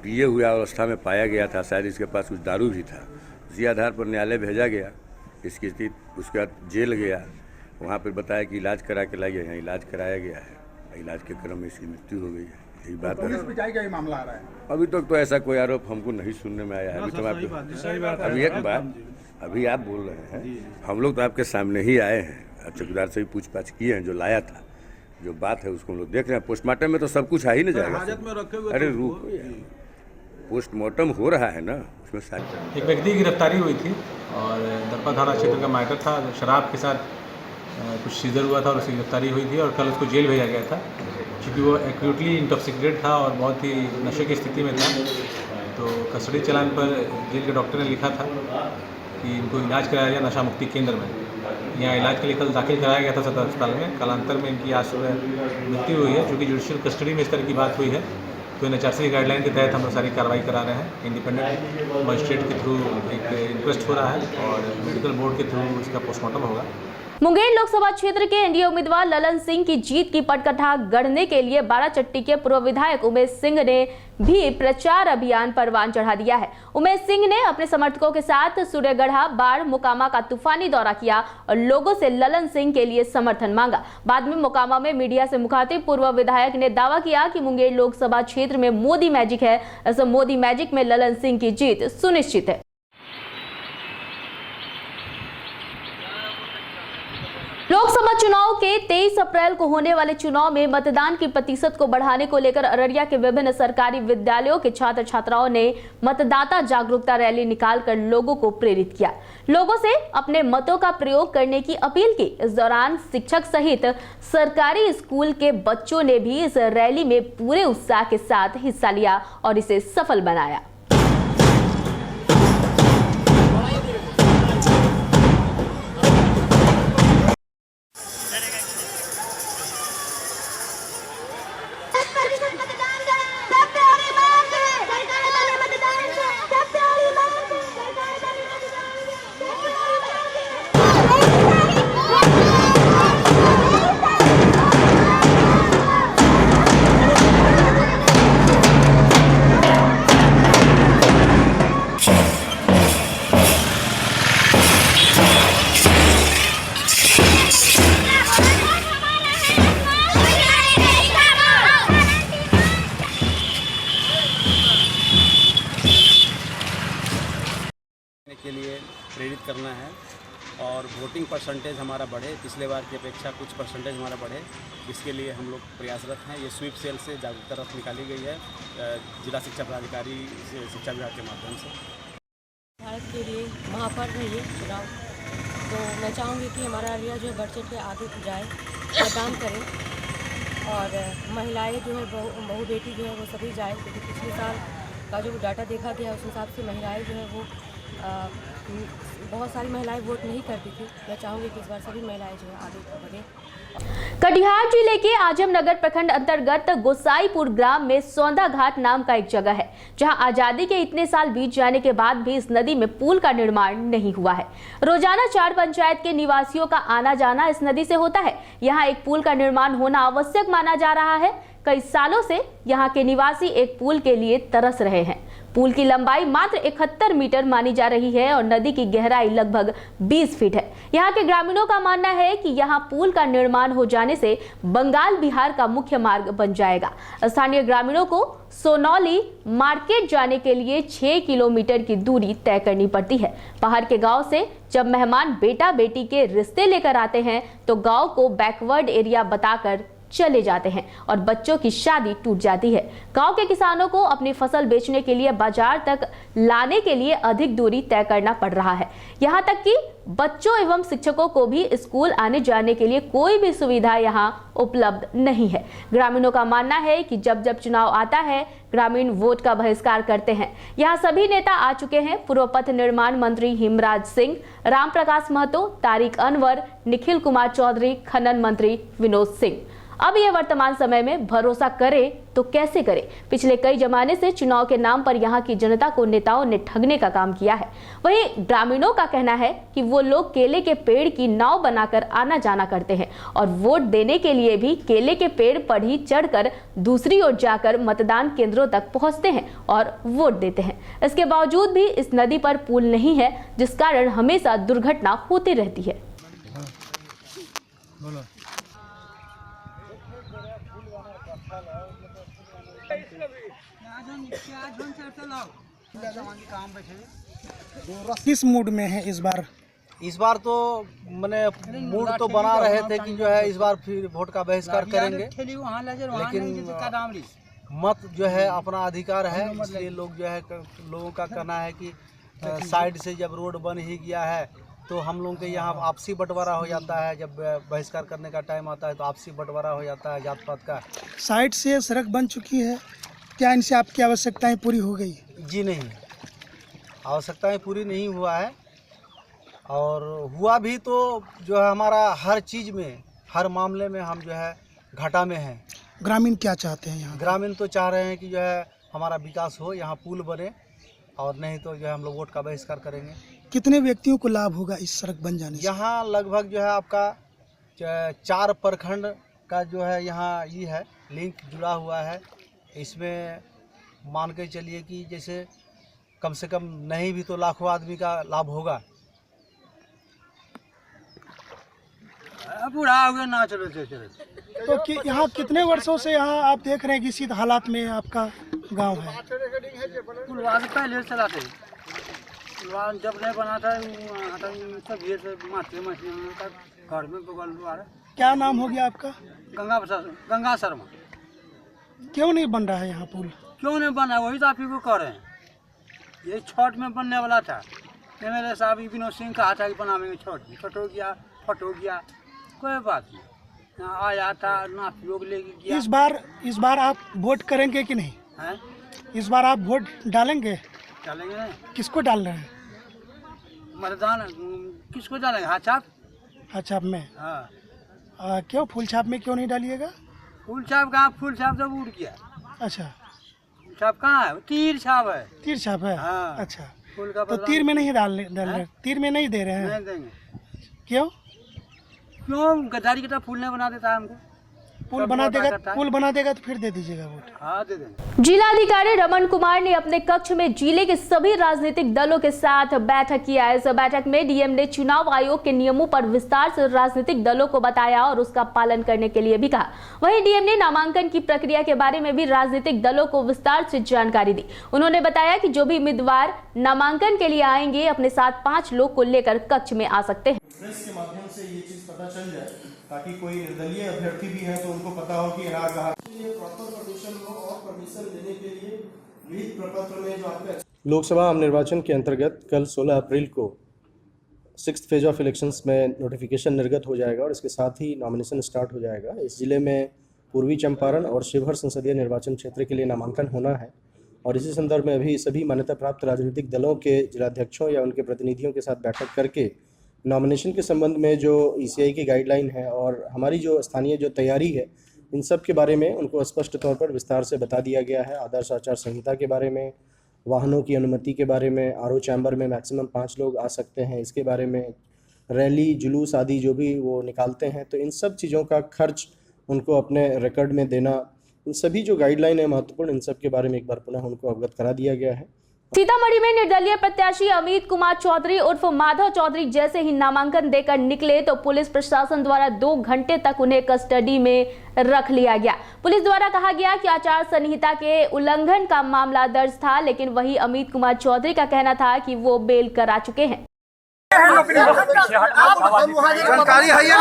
पिए हुए अवस्था में पाया गया था, शायद इसके पास कुछ दारू भी था। उसी आधार पर न्यायालय भेजा गया, इसकी स्थिति उसके बाद जेल गया, वहाँ पर बताया कि इलाज करा के लाइए, यहाँ इलाज कराया गया है, इलाज के क्रम में इसकी मृत्यु हो गई है। यही बात है। पुलिस पिटाई का ही मामला आ रहा है। अभी तक तो ऐसा कोई आरोप हमको नहीं सुनने में आया है। अभी तो अभी एक बात अभी आप बोल रहे हैं, हम लोग तो आपके सामने ही आए हैं, चौकीदार से भी पूछताछ किए हैं, जो लाया था, जो बात है उसको हम लोग देख रहे हैं। पोस्टमार्टम में तो सब कुछ आ ही नहीं जाएगा। अरे रुको, पोस्टमार्टम हो रहा है ना, उसमें सारी। एक व्यक्ति की गिरफ्तारी हुई थी और दरपा थाना क्षेत्र का मैटर था, शराब के साथ कुछ सीजर हुआ था और उसकी गिरफ्तारी हुई थी और कल उसको जेल भेजा गया था, क्योंकि वो एक्यूटली इंटॉक्सिकेटेड था और बहुत ही नशे की स्थिति में था। तो कस्टडी चालान पर जेल के डॉक्टर ने लिखा था कि इनको इलाज कराया जाए नशा मुक्ति केंद्र में। यहाँ इलाज के लिए कल दाखिल कराया गया था सदर अस्पताल में। कालांतर में इनकी आज सुबह मृत्यु हुई है, चूँकि जुडिशियल कस्टडी में इस तरह की बात हुई है तो एनएचआरसी की गाइडलाइन के तहत हम लोग सारी कार्रवाई करा रहे हैं। इंडिपेंडेंट मजिस्ट्रेट के थ्रू एक इंक्वेस्ट हो रहा है और मेडिकल बोर्ड के थ्रू इसका पोस्टमार्टम होगा मुंगेर लोकसभा क्षेत्र के एनडीए उम्मीदवार ललन सिंह की जीत की पटकथा गढ़ने के लिए बाराचट्टी के पूर्व विधायक उमेश सिंह ने भी प्रचार अभियान परवान चढ़ा दिया है। उमेश सिंह ने अपने समर्थकों के साथ सूर्यगढ़ा, बाढ़, मोकामा का तूफानी दौरा किया और लोगों से ललन सिंह के लिए समर्थन मांगा। बाद में मोकामा में मीडिया से मुखातिब पूर्व विधायक ने दावा किया कि मुंगेर लोकसभा क्षेत्र में मोदी मैजिक है। इस मोदी मैजिक में ललन सिंह की जीत सुनिश्चित है। लोकसभा चुनाव के 23 अप्रैल को होने वाले चुनाव में मतदान की प्रतिशत को बढ़ाने को लेकर अररिया के विभिन्न सरकारी विद्यालयों के छात्र छात्राओं ने मतदाता जागरूकता रैली निकालकर लोगों को प्रेरित किया। लोगों से अपने मतों का प्रयोग करने की अपील की। इस दौरान शिक्षक सहित सरकारी स्कूल के बच्चों ने भी इस रैली में पूरे उत्साह के साथ हिस्सा लिया और इसे सफल बनाया। के लिए प्रेरित करना है और वोटिंग परसेंटेज हमारा बढ़े, पिछले बार की अपेक्षा कुछ परसेंटेज हमारा बढ़े, इसके लिए हम लोग प्रयासरत हैं। ये स्वीप सेल से जागरूकता रथ निकाली गई है जिला शिक्षा पदाधिकारी से शिक्षा विभाग के माध्यम से। भारत के लिए महापर्व है ये चुनाव, तो मैं चाहूँगी कि हमारा एरिया जो है बढ़ चढ़ के आगे जाए, मतदान करें और महिलाएँ जो है बहू बेटी जो है वो सभी जाए, क्योंकि पिछले साल का जो डाटा देखा गया उस हिसाब से महिलाएँ जो है वो बहुत सारी महिलाएं वोट नहीं करती थी। मैं चाहूँगी कि इस बार सभी महिलाएं जो है आगे बढ़ें। कटिहार जिले के आजमनगर प्रखंड अंतर्गत गोसाईपुर ग्राम में सौंदा घाट नाम का एक जगह है, जहां आजादी के इतने साल बीत जाने के बाद भी इस नदी में पुल का निर्माण नहीं हुआ है। रोजाना 4 पंचायत के निवासियों का आना जाना इस नदी से होता है। यहां एक पुल का निर्माण होना आवश्यक माना जा रहा है। कई सालों से यहां के निवासी एक पुल के लिए तरस रहे हैं। पुल की लंबाई मात्र 71 मीटर मानी जा रही है और नदी की गहराई लगभग 20 फीट है। यहाँ के ग्रामीणों का मानना है कि यहाँ पुल का निर्माण हो जाने से बंगाल बिहार का मुख्य मार्ग बन जाएगा। स्थानीय ग्रामीणों को सोनौली मार्केट जाने के लिए 6 किलोमीटर की दूरी तय करनी पड़ती है। बाहर के गांव से जब मेहमान बेटा बेटी के रिश्ते लेकर आते हैं तो गांव को बैकवर्ड एरिया बताकर चले जाते हैं और बच्चों की शादी टूट जाती है। गांव के किसानों को अपनी फसल बेचने के लिए बाजार तक लाने के लिए अधिक दूरी तय करना पड़ रहा है। यहां तक कि बच्चों एवं शिक्षकों को भी स्कूल आने जाने के लिए कोई भी सुविधा यहां उपलब्ध नहीं है। ग्रामीणों का मानना है कि जब जब चुनाव आता है ग्रामीण वोट का बहिष्कार करते हैं। यहां सभी नेता आ चुके हैं। पूर्व पथ निर्माण मंत्री हिमराज सिंह, राम प्रकाश महतो, तारिक अनवर, निखिल कुमार चौधरी, खनन मंत्री विनोद सिंह। अब यह वर्तमान समय में भरोसा करे तो कैसे करे। पिछले कई जमाने से चुनाव के नाम पर यहाँ की जनता को नेताओं ने ठगने का काम किया है। वहीं ग्रामीणों का कहना है कि वो लोग केले के पेड़ की नाव बनाकर आना जाना करते हैं और वोट देने के लिए भी केले के पेड़ पर ही चढ़कर दूसरी ओर जाकर मतदान केंद्रों तक पहुंचते हैं और वोट देते हैं। इसके बावजूद भी इस नदी पर पुल नहीं है, जिस कारण हमेशा दुर्घटना होती रहती है। किस मूड में है इस बार? इस बार तो मैंने मूड तो बना रहे थे कि जो है इस बार फिर वोट का बहिष्कार करेंगे, लेकिन मत जो है अपना अधिकार है, इसलिए लोग जो है लोगों का कहना है कि साइड से जब रोड बन ही गया है तो हम लोगों के यहाँ आपसी बंटवारा हो जाता है। जब बहिष्कार करने का टाइम आता है तो आपसी बंटवारा हो जाता है जात पात का। साइड से सड़क बन चुकी है, क्या इनसे आपकी आवश्यकताएं पूरी हो गई? जी नहीं, आवश्यकताएं पूरी नहीं हुआ है, और हुआ भी तो जो है हमारा हर चीज़ में, हर मामले में हम जो है घाटा में हैं। ग्रामीण क्या चाहते हैं यहाँ? ग्रामीण तो चाह रहे हैं कि जो है हमारा विकास हो, यहाँ पुल बने, और नहीं तो जो है हम लोग वोट का बहिष्कार करेंगे। कितने व्यक्तियों को लाभ होगा इस सड़क बन जाने से? यहाँ लगभग जो है आपका 4 प्रखंड का जो है यहाँ ये है लिंक जुड़ा हुआ है। इसमें मान के चलिए कि जैसे कम से कम नहीं भी तो लाखों आदमी का लाभ होगा। बूढ़ा हो गया ना चले तो यहाँ कितने वर्षों से यहाँ आप देख रहे हैं कि इसी हालात में आपका गांव है? पहले चलाते जब नहीं बना था सब ये घर में बगल द्वारा। क्या नाम हो गया आपका? गंगा शर्मा। क्यों नहीं बन रहा है यहाँ पुल? क्यों नहीं बना, वही तो आप ही को कह रहे हैं। ये छठ में बनने वाला था। MLA साहब विनोद सिंह कहा था कि बनाएंगे छठ में, छठ हो गया, फट हो गया, कोई बात नहीं। यहाँ आया था ना उपयोग लेके गया। इस बार आप वोट करेंगे कि नहीं? हैं? इस बार आप वोट डालेंगे? डालेंगे नहीं। किसको डाल रहे हैं? मतदान किसको डालेंगे? हाथ छाप। हाथ छाप में? हाँ। क्यों फूल छाप में क्यों नहीं डालिएगा? फूल छाप कहाँ? फूल छाप जब उड़ गया। अच्छा, फूल छाप कहाँ है? तीर छाप है। तीर छाप है? हाँ। अच्छा, फूल का तो तीर में नहीं डाल रहे? तीर में नहीं दे रहे हैं? नहीं देंगे। क्यों? गद्दारी की तरह फूल नहीं बना देता है हमको। पुल बना देगा तो फिर दे दीजिएगा वोट। हाँ, दे देंगे। जिलाधिकारी रमन कुमार ने अपने कक्ष में जिले के सभी राजनीतिक दलों के साथ बैठक किया। इस बैठक में डीएम ने चुनाव आयोग के नियमों पर विस्तार से राजनीतिक दलों को बताया और उसका पालन करने के लिए भी कहा। वहीं डीएम ने नामांकन की प्रक्रिया के बारे में भी राजनीतिक दलों को विस्तार से जानकारी दी। उन्होंने बताया कि जो भी उम्मीदवार नामांकन के लिए आएंगे अपने साथ 5 लोग को लेकर कक्ष में आ सकते हैं। प्रेस के माध्यम से ये चीज पता चल जाए ताकि कोई निर्दलीय अभ्यर्थी भी है तो उनको पता हो कि अनाज प्रॉपर परमिशन हो और परमिशन देने के लिए विहित प्रपत्र में जो आपका लोकसभा आम निर्वाचन के अंतर्गत कल 16 अप्रैल को 6th फेज ऑफ इलेक्शंस में नोटिफिकेशन निर्गत हो जाएगा और इसके साथ ही नॉमिनेशन स्टार्ट हो जाएगा। इस जिले में पूर्वी चंपारण और शिवहर संसदीय निर्वाचन क्षेत्र के लिए नामांकन होना है और इसी संदर्भ में अभी सभी मान्यता प्राप्त राजनीतिक दलों के जिलाध्यक्षों या उनके प्रतिनिधियों के साथ बैठक करके नॉमिनेशन के संबंध में जो ECI की गाइडलाइन है और हमारी जो स्थानीय जो तैयारी है इन सब के बारे में उनको स्पष्ट तौर पर विस्तार से बता दिया गया है। आदर्श आचार संहिता के बारे में, वाहनों की अनुमति के बारे में, RO चैम्बर में मैक्सिमम 5 लोग आ सकते हैं, इसके बारे में, रैली जुलूस आदि जो भी वो निकालते हैं तो इन सब चीज़ों का खर्च उनको अपने रिकॉर्ड में देना, इन सभी जो गाइडलाइन है महत्वपूर्ण, इन सब के बारे में एक बार पुनः उनको अवगत करा दिया गया है। सीतामढ़ी में निर्दलीय प्रत्याशी अमित कुमार चौधरी उर्फ माधव चौधरी जैसे ही नामांकन देकर निकले तो पुलिस प्रशासन द्वारा 2 घंटे तक उन्हें कस्टडी में रख लिया गया। पुलिस द्वारा कहा गया कि आचार संहिता के उल्लंघन का मामला दर्ज था, लेकिन वही अमित कुमार चौधरी का कहना था कि वो बेल करा चुके हैं। जानकारी है या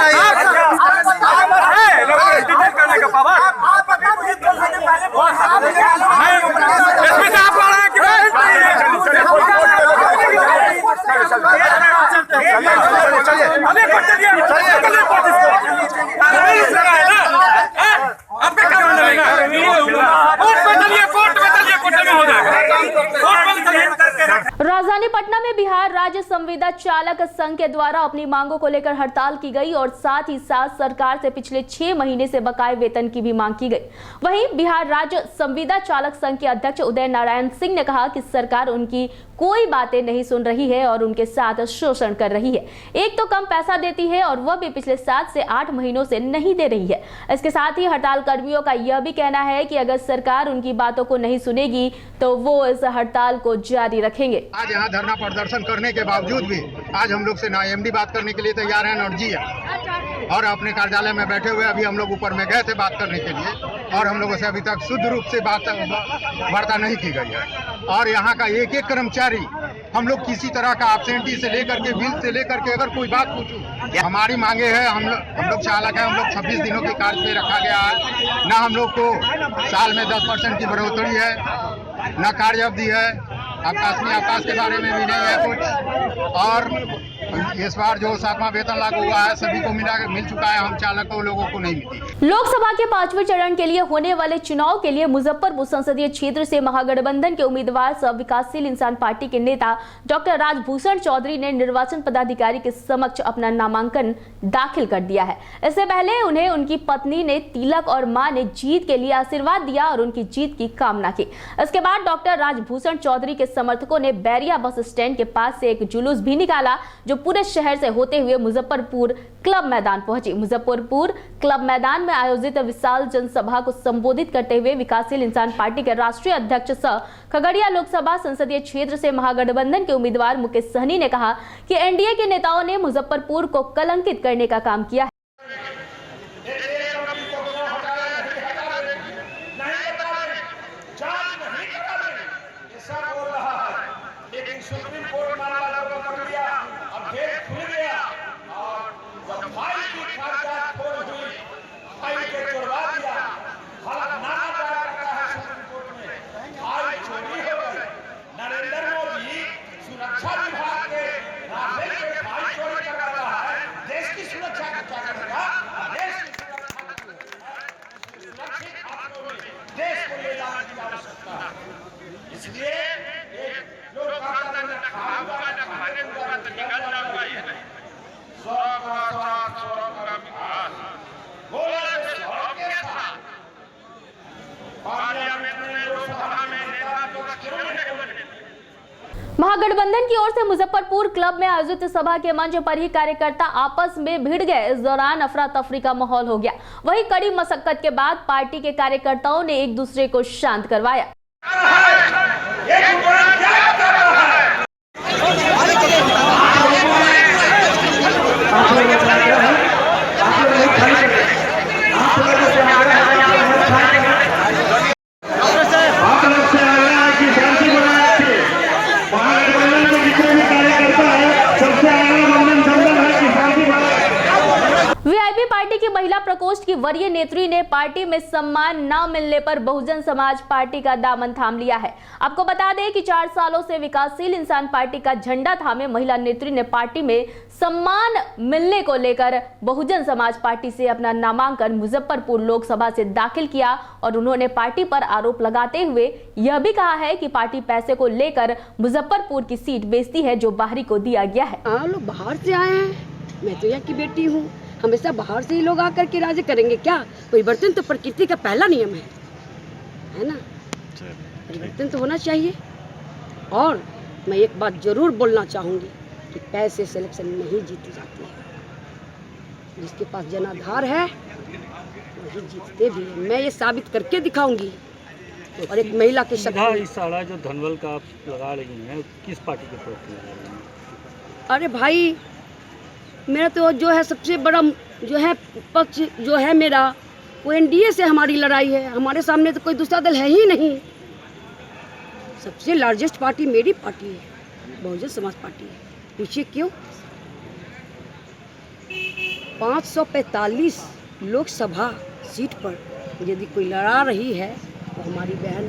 राजधानी पटना में बिहार राज्य संविदा चालक संघ के द्वारा अपनी मांगों को लेकर हड़ताल की गई और साथ ही साथ सरकार से पिछले 6 महीने से बकाये वेतन की भी मांग की गई। वहीं बिहार राज्य संविदा चालक संघ के अध्यक्ष उदय नारायण सिंह ने कहा कि सरकार उनकी कोई बातें नहीं सुन रही है और उनके साथ शोषण कर रही है। एक तो कम पैसा देती है और वह भी पिछले 7 से 8 महीनों से नहीं दे रही है। इसके साथ ही हड़ताल कर्मियों का यह भी कहना है कि अगर सरकार उनकी बातों को नहीं सुनेगी तो वो इस हड़ताल को जारी रखेंगे। आज यहाँ धरना प्रदर्शन करने के बावजूद भी आज हम लोग से ना MD बात करने के लिए तैयार है ना जी है और अपने कार्यालय में बैठे हुए अभी हम लोग ऊपर में गए थे बात करने के लिए और हम लोगों से अभी तक शुद्ध रूप से वार्ता नहीं की गई है। और यहाँ का एक एक कर्मचारी हम लोग किसी तरह का एब्सेंटी से लेकर के बिल से लेकर के अगर कोई बात पूछूं हमारी मांगे है हम लोग चालक है, हम लोग 26 दिनों के कार्य पे रखा गया है, ना हम लोग को साल में 10% की बढ़ोतरी है, ना कार्य अवधि है, आकाशीय अवकाश के बारे में भी नहीं है कुछ। और इस बार जो 7वां वेतन लागू हुआ है सभी को मिल चुका है, हम चालकों लोगों को नहीं मिली। लोकसभा के 5वें चरण के लिए होने वाले चुनाव के लिए मुजफ्फरपुर संसदीय क्षेत्र से महागठबंधन के उम्मीदवार सह विकासशील इंसान पार्टी के नेता डॉक्टर राजभूषण चौधरी ने निर्वाचन पदाधिकारी के समक्ष अपना नामांकन दाखिल कर दिया है। इससे पहले उन्हें उनकी पत्नी ने तिलक और मां ने जीत के लिए आशीर्वाद दिया और उनकी जीत की कामना की। इसके बाद डॉक्टर राजभूषण चौधरी के समर्थकों ने बैरिया बस स्टैंड के पास से एक जुलूस भी निकाला जो पूरे शहर से होते हुए मुजफ्फरपुर क्लब मैदान पहुंची। मुजफ्फरपुर क्लब मैदान में आयोजित विशाल जनसभा को संबोधित करते हुए विकासशील इंसान पार्टी के राष्ट्रीय अध्यक्ष सह खगड़िया लोकसभा संसदीय क्षेत्र से महागठबंधन के उम्मीदवार मुकेश सहनी ने कहा कि एनडीए के नेताओं ने मुजफ्फरपुर को कलंकित करने का काम किया है। इसलिए जो महागठबंधन की ओर से मुजफ्फरपुर क्लब में आयोजित सभा के मंच पर ही कार्यकर्ता आपस में भिड़ गए। इस दौरान अफरा तफरी का माहौल हो गया। वहीं कड़ी मशक्कत के बाद पार्टी के कार्यकर्ताओं ने एक दूसरे को शांत करवाया। वीआईपी पार्टी की महिला प्रकोष्ठ की वरीय नेत्री ने पार्टी में सम्मान न मिलने पर बहुजन समाज पार्टी का दामन थाम लिया है। आपको बता दें कि 4 सालों से विकासशील इंसान पार्टी का झंडा थामे महिला नेत्री ने पार्टी में सम्मान मिलने को लेकर बहुजन समाज पार्टी से अपना नामांकन मुजफ्फरपुर लोकसभा से दाखिल किया और उन्होंने पार्टी पर आरोप लगाते हुए यह भी कहा है कि पार्टी पैसे को लेकर मुजफ्फरपुर की सीट बेचती है जो बाहरी को दिया गया है। लोग बाहर से आए हैं, मैं तो यहाँ की बेटी हूँ, हमेशा बाहर से ही लोग आकर के राज करेंगे क्या? परिवर्तन तो प्रकृति का पहला नियम है ना? परिवर्तन तो होना चाहिए। और मैं एक बात जरूर बोलना चाहूँगी कि पैसे से इलेक्शन नहीं जीती जाती है। जिसके पास जनाधार है वही जीतते भी है। मैं ये साबित करके दिखाऊंगी। और एक महिला के शक्ति साड़ा जो धनवल का आप लगा रही हैं किस पार्टी के प्रति लगा रही हैं? अरे भाई, मेरा तो जो है सबसे बड़ा जो है पक्ष जो है मेरा वो एनडीए से हमारी लड़ाई है। हमारे सामने तो कोई दूसरा दल है ही नहीं। सबसे लार्जेस्ट पार्टी मेरी पार्टी है, बहुजन समाज पार्टी है। पूछिए क्यों? 545 लोकसभा सीट पर यदि कोई लड़ा रही है तो हमारी बहन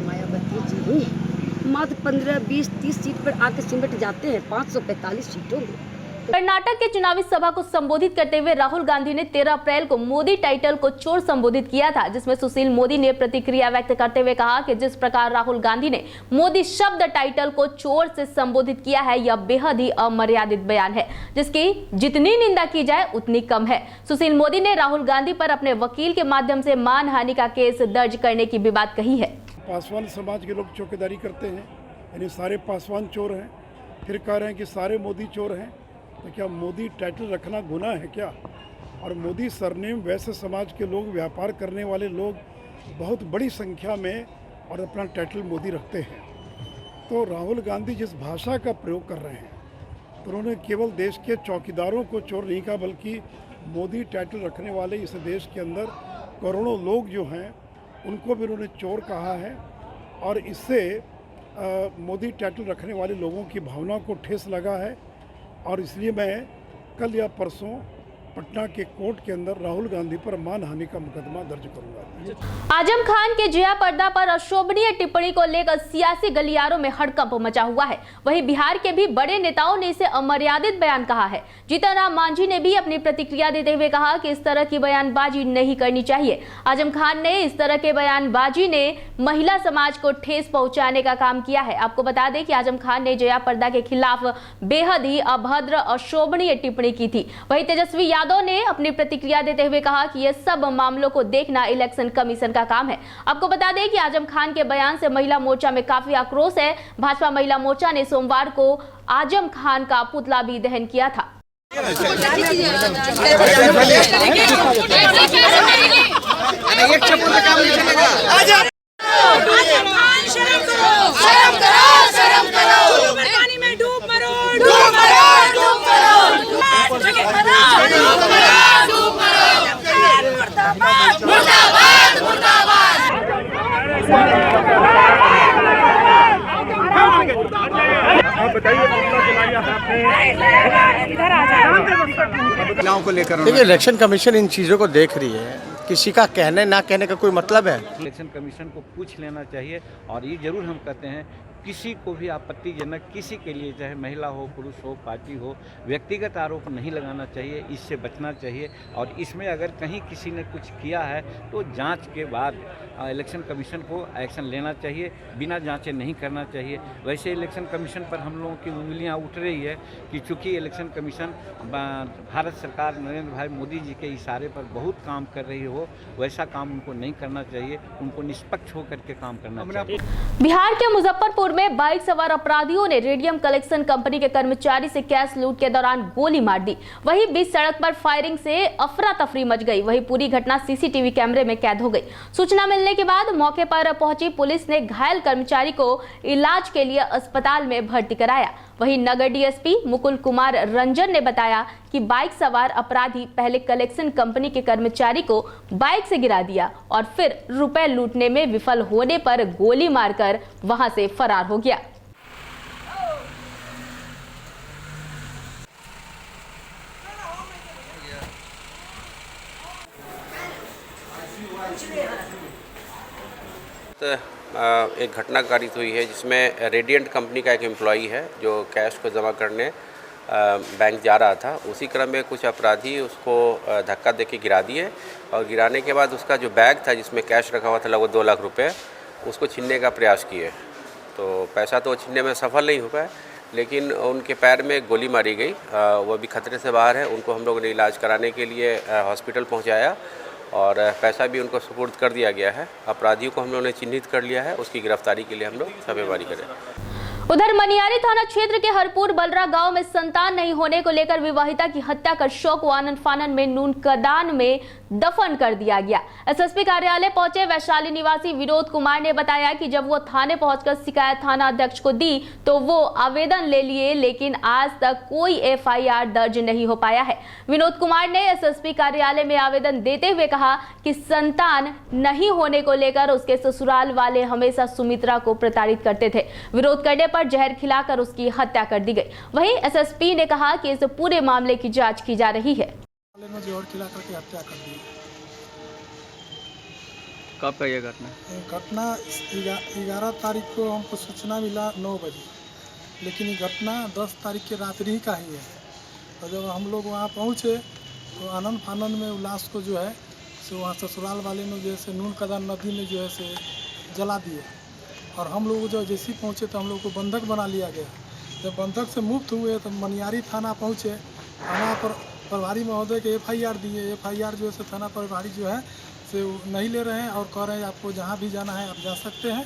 मायावती जी ही मात्र 15, 20, 30 सीट पर आके सिमट जाते हैं 545 सीटों में। कर्नाटक के चुनावी सभा को संबोधित करते हुए राहुल गांधी ने 13 अप्रैल को मोदी टाइटल को चोर संबोधित किया था, जिसमें सुशील मोदी ने प्रतिक्रिया व्यक्त करते हुए कहा कि जिस प्रकार राहुल गांधी ने मोदी शब्द टाइटल को चोर से संबोधित किया है यह बेहद ही अमर्यादित बयान है, जिसकी जितनी निंदा की जाए उतनी कम है। सुशील मोदी ने राहुल गांधी पर अपने वकील के माध्यम से मानहानि का केस दर्ज करने की भी बात कही है। पासवान समाज के लोग चौकीदारी करते हैं, यानी सारे पासवान चोर हैं, फिर कह रहे हैं कि सारे मोदी चोर हैं। तो क्या मोदी टाइटल रखना गुनाह है क्या? और मोदी सरनेम वैसे समाज के लोग, व्यापार करने वाले लोग बहुत बड़ी संख्या में और अपना टाइटल मोदी रखते हैं। तो राहुल गांधी जिस भाषा का प्रयोग कर रहे हैं तो उन्होंने केवल देश के चौकीदारों को चोर नहीं कहा, बल्कि मोदी टाइटल रखने वाले इस देश के अंदर करोड़ों लोग जो हैं उनको भी उन्होंने चोर कहा है। और इससे मोदी टाइटल रखने वाले लोगों की भावना को ठेस लगा है। और इसलिए मैं कल या परसों पटना के कोर्ट के अंदर राहुल गांधी पर मानहानि का मुकदमा दर्ज करूंगा। आजम खान के जया पर्दा पर अशोभनीय टिप्पणी को लेकर सियासी गलियारों में हड़कंप मचा हुआ है। वहीं बिहार के भी बड़े नेताओं ने इसे अमर्यादित बयान कहा है। जीतन राम मांझी ने भी अपनी प्रतिक्रिया देते हुए कहा कि इस तरह की बयानबाजी नहीं करनी चाहिए। आजम खान ने इस तरह के बयानबाजी ने महिला समाज को ठेस पहुंचाने का काम किया है। आपको बता दें कि आजम खान ने जया पर्दा के खिलाफ बेहद ही अभद्र अशोभनीय टिप्पणी की थी। वहीं तेजस्वी यादव ने अपनी प्रतिक्रिया देते हुए कहा कि ये सब मामलों को देखना इलेक्शन कमीशन का काम है। आपको बता दें कि आजम खान के बयान से महिला मोर्चा में काफी आक्रोश है। भाजपा महिला मोर्चा ने सोमवार को आजम खान का पुतला भी दहन किया था। देखिए, इलेक्शन कमीशन इन चीज़ों को देख रही है। किसी का कहने ना कहने का कोई मतलब है? इलेक्शन कमीशन को पूछ लेना चाहिए और ये जरूर हम कहते हैं किसी को भी आपत्तिजनक किसी के लिए, चाहे महिला हो, पुरुष हो, पार्टी हो, व्यक्तिगत आरोप नहीं लगाना चाहिए, इससे बचना चाहिए। और इसमें अगर कहीं किसी ने कुछ किया है तो जांच के बाद इलेक्शन कमीशन को एक्शन लेना चाहिए, बिना जांचे नहीं करना चाहिए। वैसे इलेक्शन कमीशन पर हम लोगों की उंगलियां उठ रही है कि चूँकि इलेक्शन कमीशन भारत सरकार नरेंद्र भाई मोदी जी के इशारे पर बहुत काम कर रही हो, वैसा काम उनको नहीं करना चाहिए, उनको निष्पक्ष होकर के काम करना चाहिए। बिहार के मुजफ्फरपुर में बाइक सवार अपराधियों ने रेडियम कलेक्शन कंपनी के कर्मचारी से कैश लूट के दौरान गोली मार दी। वहीं बीच सड़क पर फायरिंग से अफरा तफरी मच गई। वहीं पूरी घटना सीसीटीवी कैमरे में कैद हो गई। सूचना मिलने के बाद मौके पर पहुंची पुलिस ने घायल कर्मचारी को इलाज के लिए अस्पताल में भर्ती कराया। वहीं नगर डीएसपी मुकुल कुमार रंजन ने बताया कि बाइक सवार अपराधी पहले कलेक्शन कंपनी के कर्मचारी को बाइक से गिरा दिया और फिर रुपए लूटने में विफल होने पर गोली मारकर वहां से फरार हो गया। एक घटना कारित हुई है जिसमें रेडियंट कंपनी का एक एम्प्लॉई है जो कैश को जमा करने बैंक जा रहा था। उसी क्रम में कुछ अपराधी उसको धक्का देके गिरा दिए और गिराने के बाद उसका जो बैग था जिसमें कैश रखा हुआ था लगभग 2 लाख रुपए, उसको छीनने का प्रयास किए। तो पैसा तो छीनने में सफल नहीं हो पाया, लेकिन उनके पैर में गोली मारी गई। वो भी खतरे से बाहर है। उनको हम लोगों ने इलाज कराने के लिए हॉस्पिटल पहुँचाया और पैसा भी उनको सुपुर्द कर दिया गया है। अपराधियों को हम लोगों ने चिन्हित कर लिया है, उसकी गिरफ्तारी के लिए हम लोग छापेमारी करें। उधर मनियारी थाना क्षेत्र के हरपुर बलरा गांव में संतान नहीं होने को लेकर विवाहिता की हत्या कर शव को आनन फानन में नून कदान में दफन कर दिया गया। एसएसपी कार्यालय पहुंचे वैशाली निवासी विनोद कुमार ने बताया कि जब वो थाने पहुंचकर शिकायत थाना अध्यक्ष को दी तो वो आवेदन ले लिए, लेकिन आज तक कोई एफआईआर दर्ज नहीं हो पाया है। विनोद कुमार ने एसएसपी कार्यालय में आवेदन देते हुए कहा कि संतान नहीं होने को लेकर उसके ससुराल वाले हमेशा सुमित्रा को प्रताड़ित करते थे। विरोध करने पर जहर खिलाकर उसकी हत्या कर दी गई। वहीं एसएसपी ने कहा कि इस पूरे मामले की जांच की जा रही है। जहर खिलाकर के हत्या कर दी। कब का ये घटना? घटना 11 तारीख को हमको सूचना मिला 9 बजे, लेकिन ये घटना 10 तारीख के रात्रि का ही है। और जब हम लोग वहाँ पहुँचे तो आनन फानन में उल्लास को जो है सो वहाँ ससुराल वाले ने जैसे नून कदान नदी में जो है से जला दिए। और हम लोग जब जैसे पहुँचे तो हम लोग को बंधक बना लिया गया। जब बंधक से मुक्त हुए तो मनियारी थाना पहुँचे। थाना पर प्रभारी महोदय के एफआईआर दिए। एफआईआर जो है थाना प्रभारी जो है से नहीं ले रहे हैं और कह रहे हैं आपको जहाँ भी जाना है आप जा सकते हैं,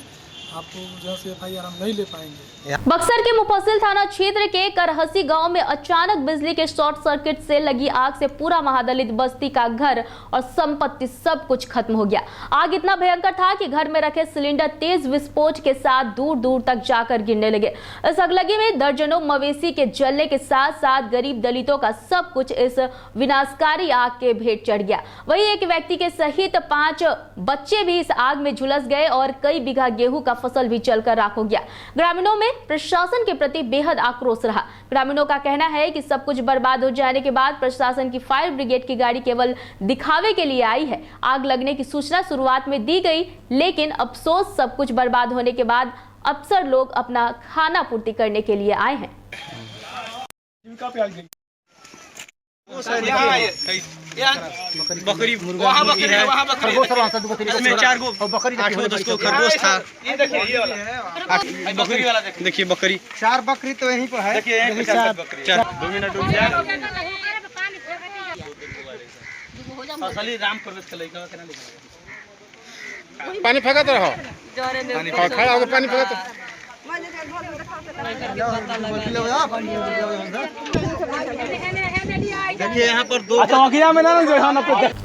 आपको जो है एफआईआर हम नहीं ले पाएंगे। बक्सर के मुफस्सिल थाना क्षेत्र के करहसी गांव में अचानक बिजली के शॉर्ट सर्किट से लगी आग से पूरा महादलित बस्ती का घर और संपत्ति सब कुछ खत्म हो गया। आग इतना भयंकर था कि घर में रखे सिलेंडर तेज विस्फोट के साथ दूर दूर तक जाकर गिरने लगे। इस अगलगी में दर्जनों मवेशी के जलने के साथ साथ गरीब दलितों का सब कुछ इस विनाशकारी आग के भेंट चढ़ गया। वहीं एक व्यक्ति के सहित 5 बच्चे भी इस आग में झुलस गए और कई बीघा गेहूं का फसल भी जलकर राख हो गया। ग्रामीणों में प्रशासन के प्रति बेहद आक्रोश रहा। ग्रामीणों का कहना है कि सब कुछ बर्बाद हो जाने के बाद प्रशासन की फायर ब्रिगेड की गाड़ी केवल दिखावे के लिए आई है। आग लगने की सूचना शुरुआत में दी गई, लेकिन अफसोस सब कुछ बर्बाद होने के बाद अफसर लोग अपना खाना पूर्ति करने के लिए आए हैं। बकरी वहाँ बकरी है, वहाँ बकरी इसमें 4 गो बकरी 8 10 गो खरगोश था। ये देखिए ये वाला बकरी वाला देखिए बकरी 4 बकरी तो यहीं पर है। देखिए यहीं पे 4 बकरी 2 मिनट रुक जाए। असली राम प्रवेश के लइका केना लिखा पानी फेंकत रहो और खड़ा होकर पानी फेंकत देखिए यहाँ पर दो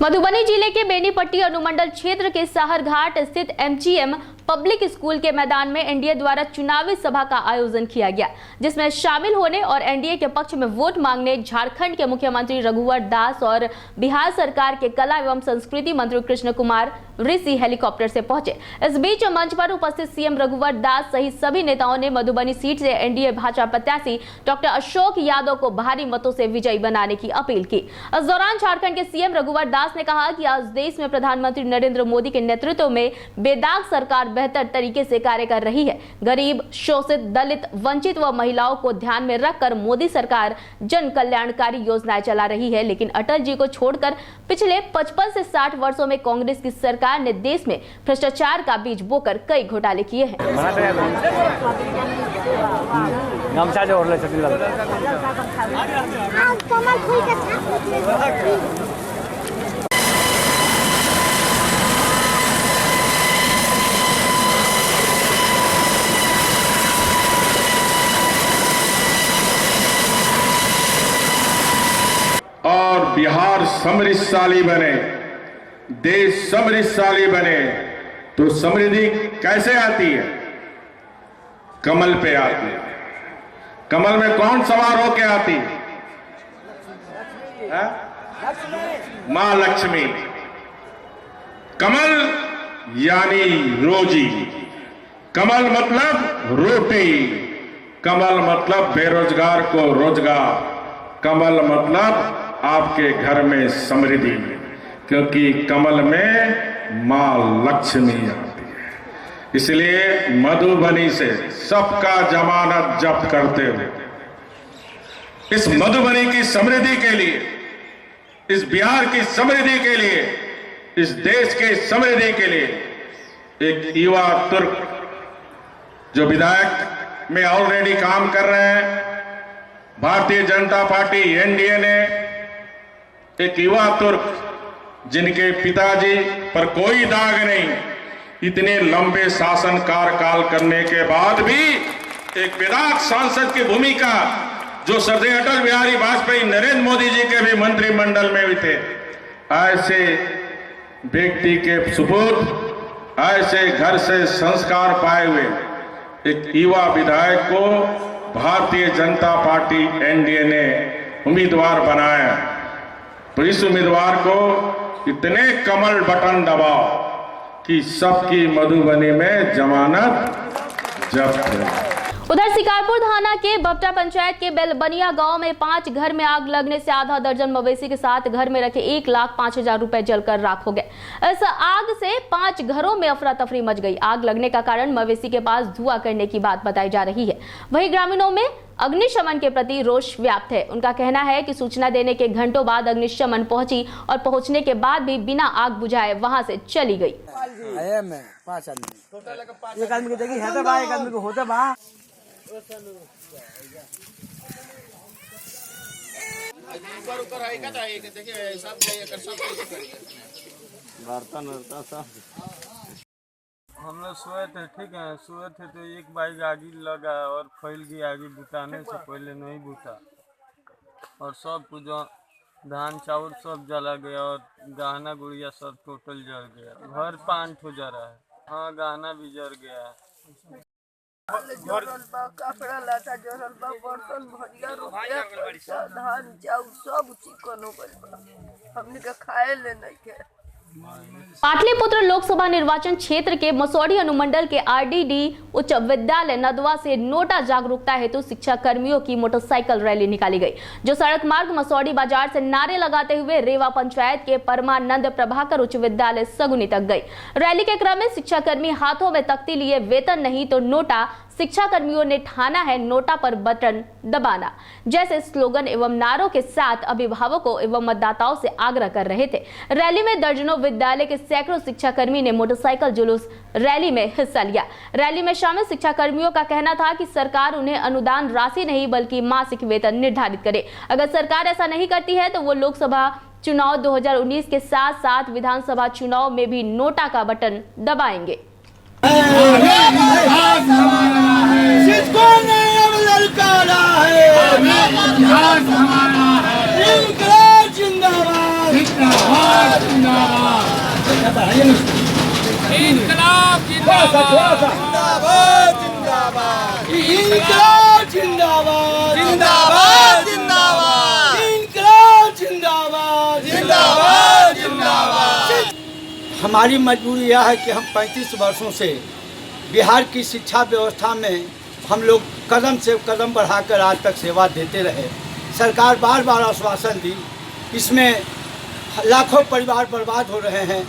मधुबनी जिले के बेनीपट्टी अनुमंडल क्षेत्र के साहरघाट स्थित MGM पब्लिक स्कूल के मैदान में एनडीए द्वारा चुनावी सभा का आयोजन किया गया, जिसमें शामिल होने और एनडीए के पक्ष में वोट मांगने झारखंड के मुख्यमंत्री रघुवर दास और बिहार सरकार के कला एवं संस्कृति मंत्री कृष्ण कुमार ऋषि हेलीकॉप्टर से पहुंचे। इस बीच मंच पर उपस्थित सीएम रघुवर दास सहित सभी नेताओं ने मधुबनी सीट से एनडीए भाजपा प्रत्याशी डॉक्टर अशोक यादव को भारी मतों से विजयी बनाने की अपील की। इस दौरान झारखंड के सीएम रघुवर दास ने कहा कि आज देश में प्रधानमंत्री नरेंद्र मोदी के नेतृत्व में बेदाग सरकार बेहतर तरीके से कार्य कर रही है। गरीब, शोषित, दलित, वंचित व महिलाओं को ध्यान में रखकर मोदी सरकार जन कल्याणकारी योजनाएं चला रही है, लेकिन अटल जी को छोड़कर पिछले 55 से 60 वर्षों में कांग्रेस की सरकार ने देश में भ्रष्टाचार का बीज बोकर कई घोटाले किए हैं। और बिहार समृद्धशाली बने, देश समृद्धशाली बने, तो समृद्धि कैसे आती है? कमल पे आती है। कमल में कौन सवार होके आती है? मां लक्ष्मी। कमल यानी रोजी, कमल मतलब रोटी, कमल मतलब बेरोजगार को रोजगार, कमल मतलब आपके घर में समृद्धि, क्योंकि कमल में मां लक्ष्मी आती है। इसलिए मधुबनी से सबका जमानत जब्त करते हुए इस मधुबनी की समृद्धि के लिए, इस बिहार की समृद्धि के लिए, इस देश की समृद्धि के लिए एक युवा तुर्क जो विधायक में ऑलरेडी काम कर रहे हैं, भारतीय जनता पार्टी एनडीए ने एक युवा तुर्क जिनके पिताजी पर कोई दाग नहीं, इतने लंबे शासन कार्यकाल करने के बाद भी एक विधायक सांसद की भूमिका, जो श्रद्धेय अटल बिहारी वाजपेयी नरेंद्र मोदी जी के भी मंत्रिमंडल में भी थे, ऐसे व्यक्ति के सुपुत्र, ऐसे घर से संस्कार पाए हुए एक युवा विधायक को भारतीय जनता पार्टी एनडीए ने उम्मीदवार बनाया। तो इस उम्मीदवार को इतने कमल बटन दबाओ कि सबकी मधुबनी में जमानत जब्त है। उधर शिकारपुर थाना के बपटा पंचायत के बेलबनिया गांव में 5 घर में आग लगने से आधा दर्जन मवेशी के साथ घर में रखे 1,05,000 रुपए जलकर राख हो गए। इस आग से 5 घरों में अफरा तफरी मच गई। आग लगने का कारण मवेशी के पास धुआं करने की बात बताई जा रही है। वहीं ग्रामीणों में अग्निशमन के प्रति रोष व्याप्त है। उनका कहना है कि सूचना देने के घंटों बाद अग्निशमन पहुंची और पहुंचने के बाद भी बिना आग बुझाए वहां से चली गई। 5 आदमी, एक आदमी की जगह है तो बा, एक आदमी को होता बा। हम लोग सोए थे, ठीक है, सोए थे तो एक बाइक आगे लगा और फैल गई। आगे बुताने से पहले नहीं बुता और सब कुछ धान चावल सब जला गया और गहना गुड़िया सब टोटल जल गया। घर 5 ठो जरा है। हाँ, गहना भी जल गया है। कपड़ा लता जरल बा, बर्तन भरिया, रुपया पैसा, धान चाउर सब चिकन हो गइल बा। हमनी के खाए ले नहीं के। पाटलिपुत्र लोकसभा निर्वाचन क्षेत्र के मसौढ़ी अनुमंडल के आरडीडी उच्च विद्यालय नदवा से नोटा जागरूकता हेतु शिक्षा कर्मियों की मोटरसाइकिल रैली निकाली गई, जो सड़क मार्ग मसौढ़ी बाजार से नारे लगाते हुए रेवा पंचायत के परमानंद प्रभाकर उच्च विद्यालय सगुनी तक गई। रैली के क्रम में शिक्षा कर्मी हाथों में तख्ती लिए वेतन नहीं तो नोटा, शिक्षा कर्मियों ने ठाना है नोटा पर बटन दबाना जैसे स्लोगन एवं नारों के साथ अभिभावकों एवं मतदाताओं से आग्रह कर रहे थे। रैली में दर्जनों विद्यालय के सैकड़ों शिक्षा कर्मी ने मोटरसाइकिल जुलूस रैली में हिस्सा लिया। रैली में शामिल शिक्षा कर्मियों का कहना था कि सरकार उन्हें अनुदान राशि नहीं बल्कि मासिक वेतन निर्धारित करे। अगर सरकार ऐसा नहीं करती है तो वो लोकसभा चुनाव 2019 के साथ साथ विधानसभा चुनाव में भी नोटा का बटन दबाएंगे। इंकलाब जिंदाबाद जिंदाबाद इंकलाब जिंदाबाद जिंदाबाद जिंदाबाद इंकलाब जिंदाबाद जिंदाबाद जिंदाबाद। हमारी मजबूरी यह है कि हम 35 वर्षों से बिहार की शिक्षा व्यवस्था में हम लोग कदम से कदम बढ़ाकर आज तक सेवा देते रहे। सरकार बार बार आश्वासन दी, इसमें लाखों परिवार बर्बाद हो रहे हैं।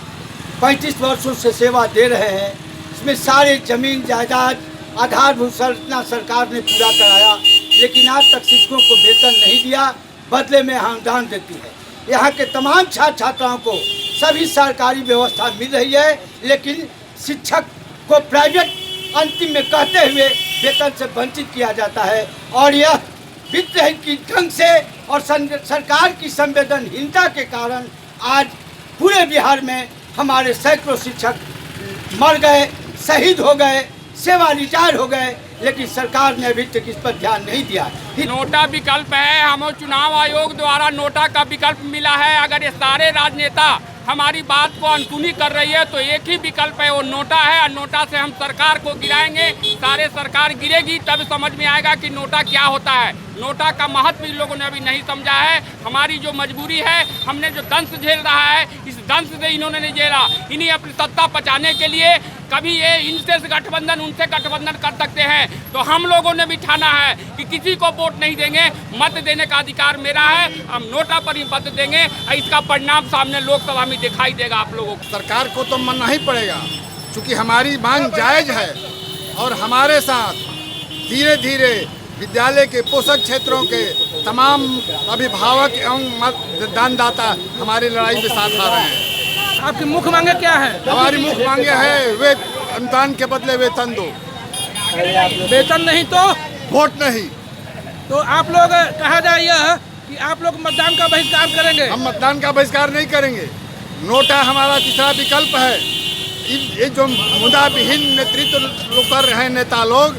35 वर्षों से सेवा दे रहे हैं, इसमें सारे जमीन जायदाद आधारभूत संरचना सरकार ने पूरा कराया, लेकिन आज तक शिक्षकों को वेतन नहीं दिया, बदले में अनुदान देती है। यहाँ के तमाम छात्र छात्राओं को सभी सरकारी व्यवस्था मिल रही है, लेकिन शिक्षक को प्राइवेट अंतिम में कहते हुए वेतन से वंचित किया जाता है। और यह वित्तहीन की ढंग से और सरकार की संवेदनहीनता के कारण आज पूरे बिहार में हमारे सैकड़ों शिक्षक मर गए, शहीद हो गए, सेवा रिटायर हो गए, लेकिन सरकार ने अभी तक इस पर ध्यान नहीं दिया। नोटा विकल्प है, हमें चुनाव आयोग द्वारा नोटा का विकल्प मिला है। अगर ये सारे राजनेता हमारी बात को अनसुनी कर रही है तो एक ही विकल्प है, वो नोटा है। और नोटा से हम सरकार को गिराएंगे, सारे सरकार गिरेगी, तब समझ में आएगा कि नोटा क्या होता है। नोटा का महत्व इन लोगों ने अभी नहीं समझा है। हमारी जो मजबूरी है, हमने जो दंश झेल रहा है, इस दंश से इन्होंने नहीं झेला। इन्हीं अपनी सत्ता बचाने के लिए कभी ये इनसे गठबंधन उनसे गठबंधन कर सकते हैं, तो हम लोगों ने भी ठाना है कि किसी को वोट नहीं देंगे। मत देने का अधिकार मेरा है, हम नोटा पर ही मत देंगे। इसका परिणाम सामने लोकसभा में दिखाई देगा आप लोगों को। सरकार को तो मानना ही पड़ेगा, क्योंकि हमारी मांग जायज़ है और हमारे साथ धीरे धीरे विद्यालय के पोषक क्षेत्रों के तमाम अभिभावक एवं दानदाता हमारी लड़ाई में साथ आ रहे हैं। आपकी मुख्य मांगे क्या है? हमारी मुख्य मांगे है वे अनुदान के बदले वेतन दो, वेतन नहीं तो वोट नहीं। तो आप लोग कहा जाए यह कि आप लोग मतदान का बहिष्कार करेंगे? हम मतदान का बहिष्कार नहीं करेंगे। नोटा हमारा तीसरा विकल्प है। ये जो मुद्दा विहीन नेतृत्व कर रहे हैं नेता लोग,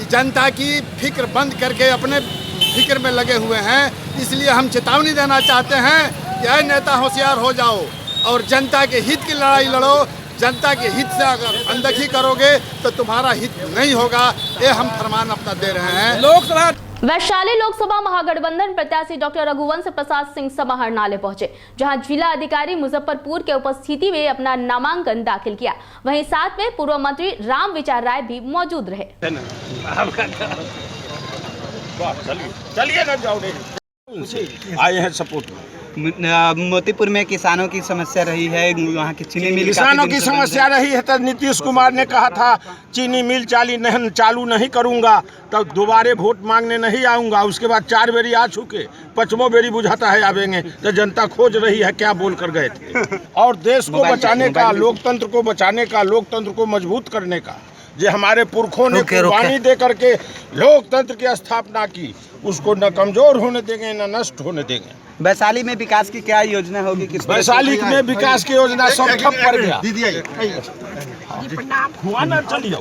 जनता की फिक्र बंद करके अपने फिक्र में लगे हुए हैं। इसलिए हम चेतावनी देना चाहते हैं कि ऐ नेता होशियार हो जाओ और जनता के हित की लड़ाई लड़ो। जनता के हित से अगर अनदेखी करोगे तो तुम्हारा हित नहीं होगा। ये हम फरमान अपना दे रहे हैं। लोकसभा वैशाली लोकसभा महागठबंधन प्रत्याशी डॉक्टर रघुवंश प्रसाद सिंह समाहरणालय पहुंचे, जहां जिला अधिकारी मुजफ्फरपुर के उपस्थिति में अपना नामांकन दाखिल किया। वहीं साथ में पूर्व मंत्री राम विचार राय भी मौजूद रहे। आए हैं सपोर्ट में। मोतीपुर में किसानों की समस्या रही है, वहाँ की चीनी मिल किसानों की समस्या रही है तो नीतीश कुमार ने कहा था चीनी मिल चालू नहीं करूंगा, तब दोबारे वोट मांगने नहीं आऊंगा। उसके बाद 4 बेरी आ चुके, 5वां बेरी बुझाता है आवेंगे, तो जनता खोज रही है क्या बोल कर गए थे। और देश को बचाने का, लोकतंत्र को बचाने का, लोकतंत्र को मजबूत करने का, जो हमारे पुरखों ने कुर्बानी दे करके लोकतंत्र की स्थापना की, उसको न कमजोर होने देंगे न नष्ट होने देंगे। वैशाली में विकास की क्या योजना होगी? वैशाली में विकास की योजना सब ठप पड़ गया। हुआ ना, चलिए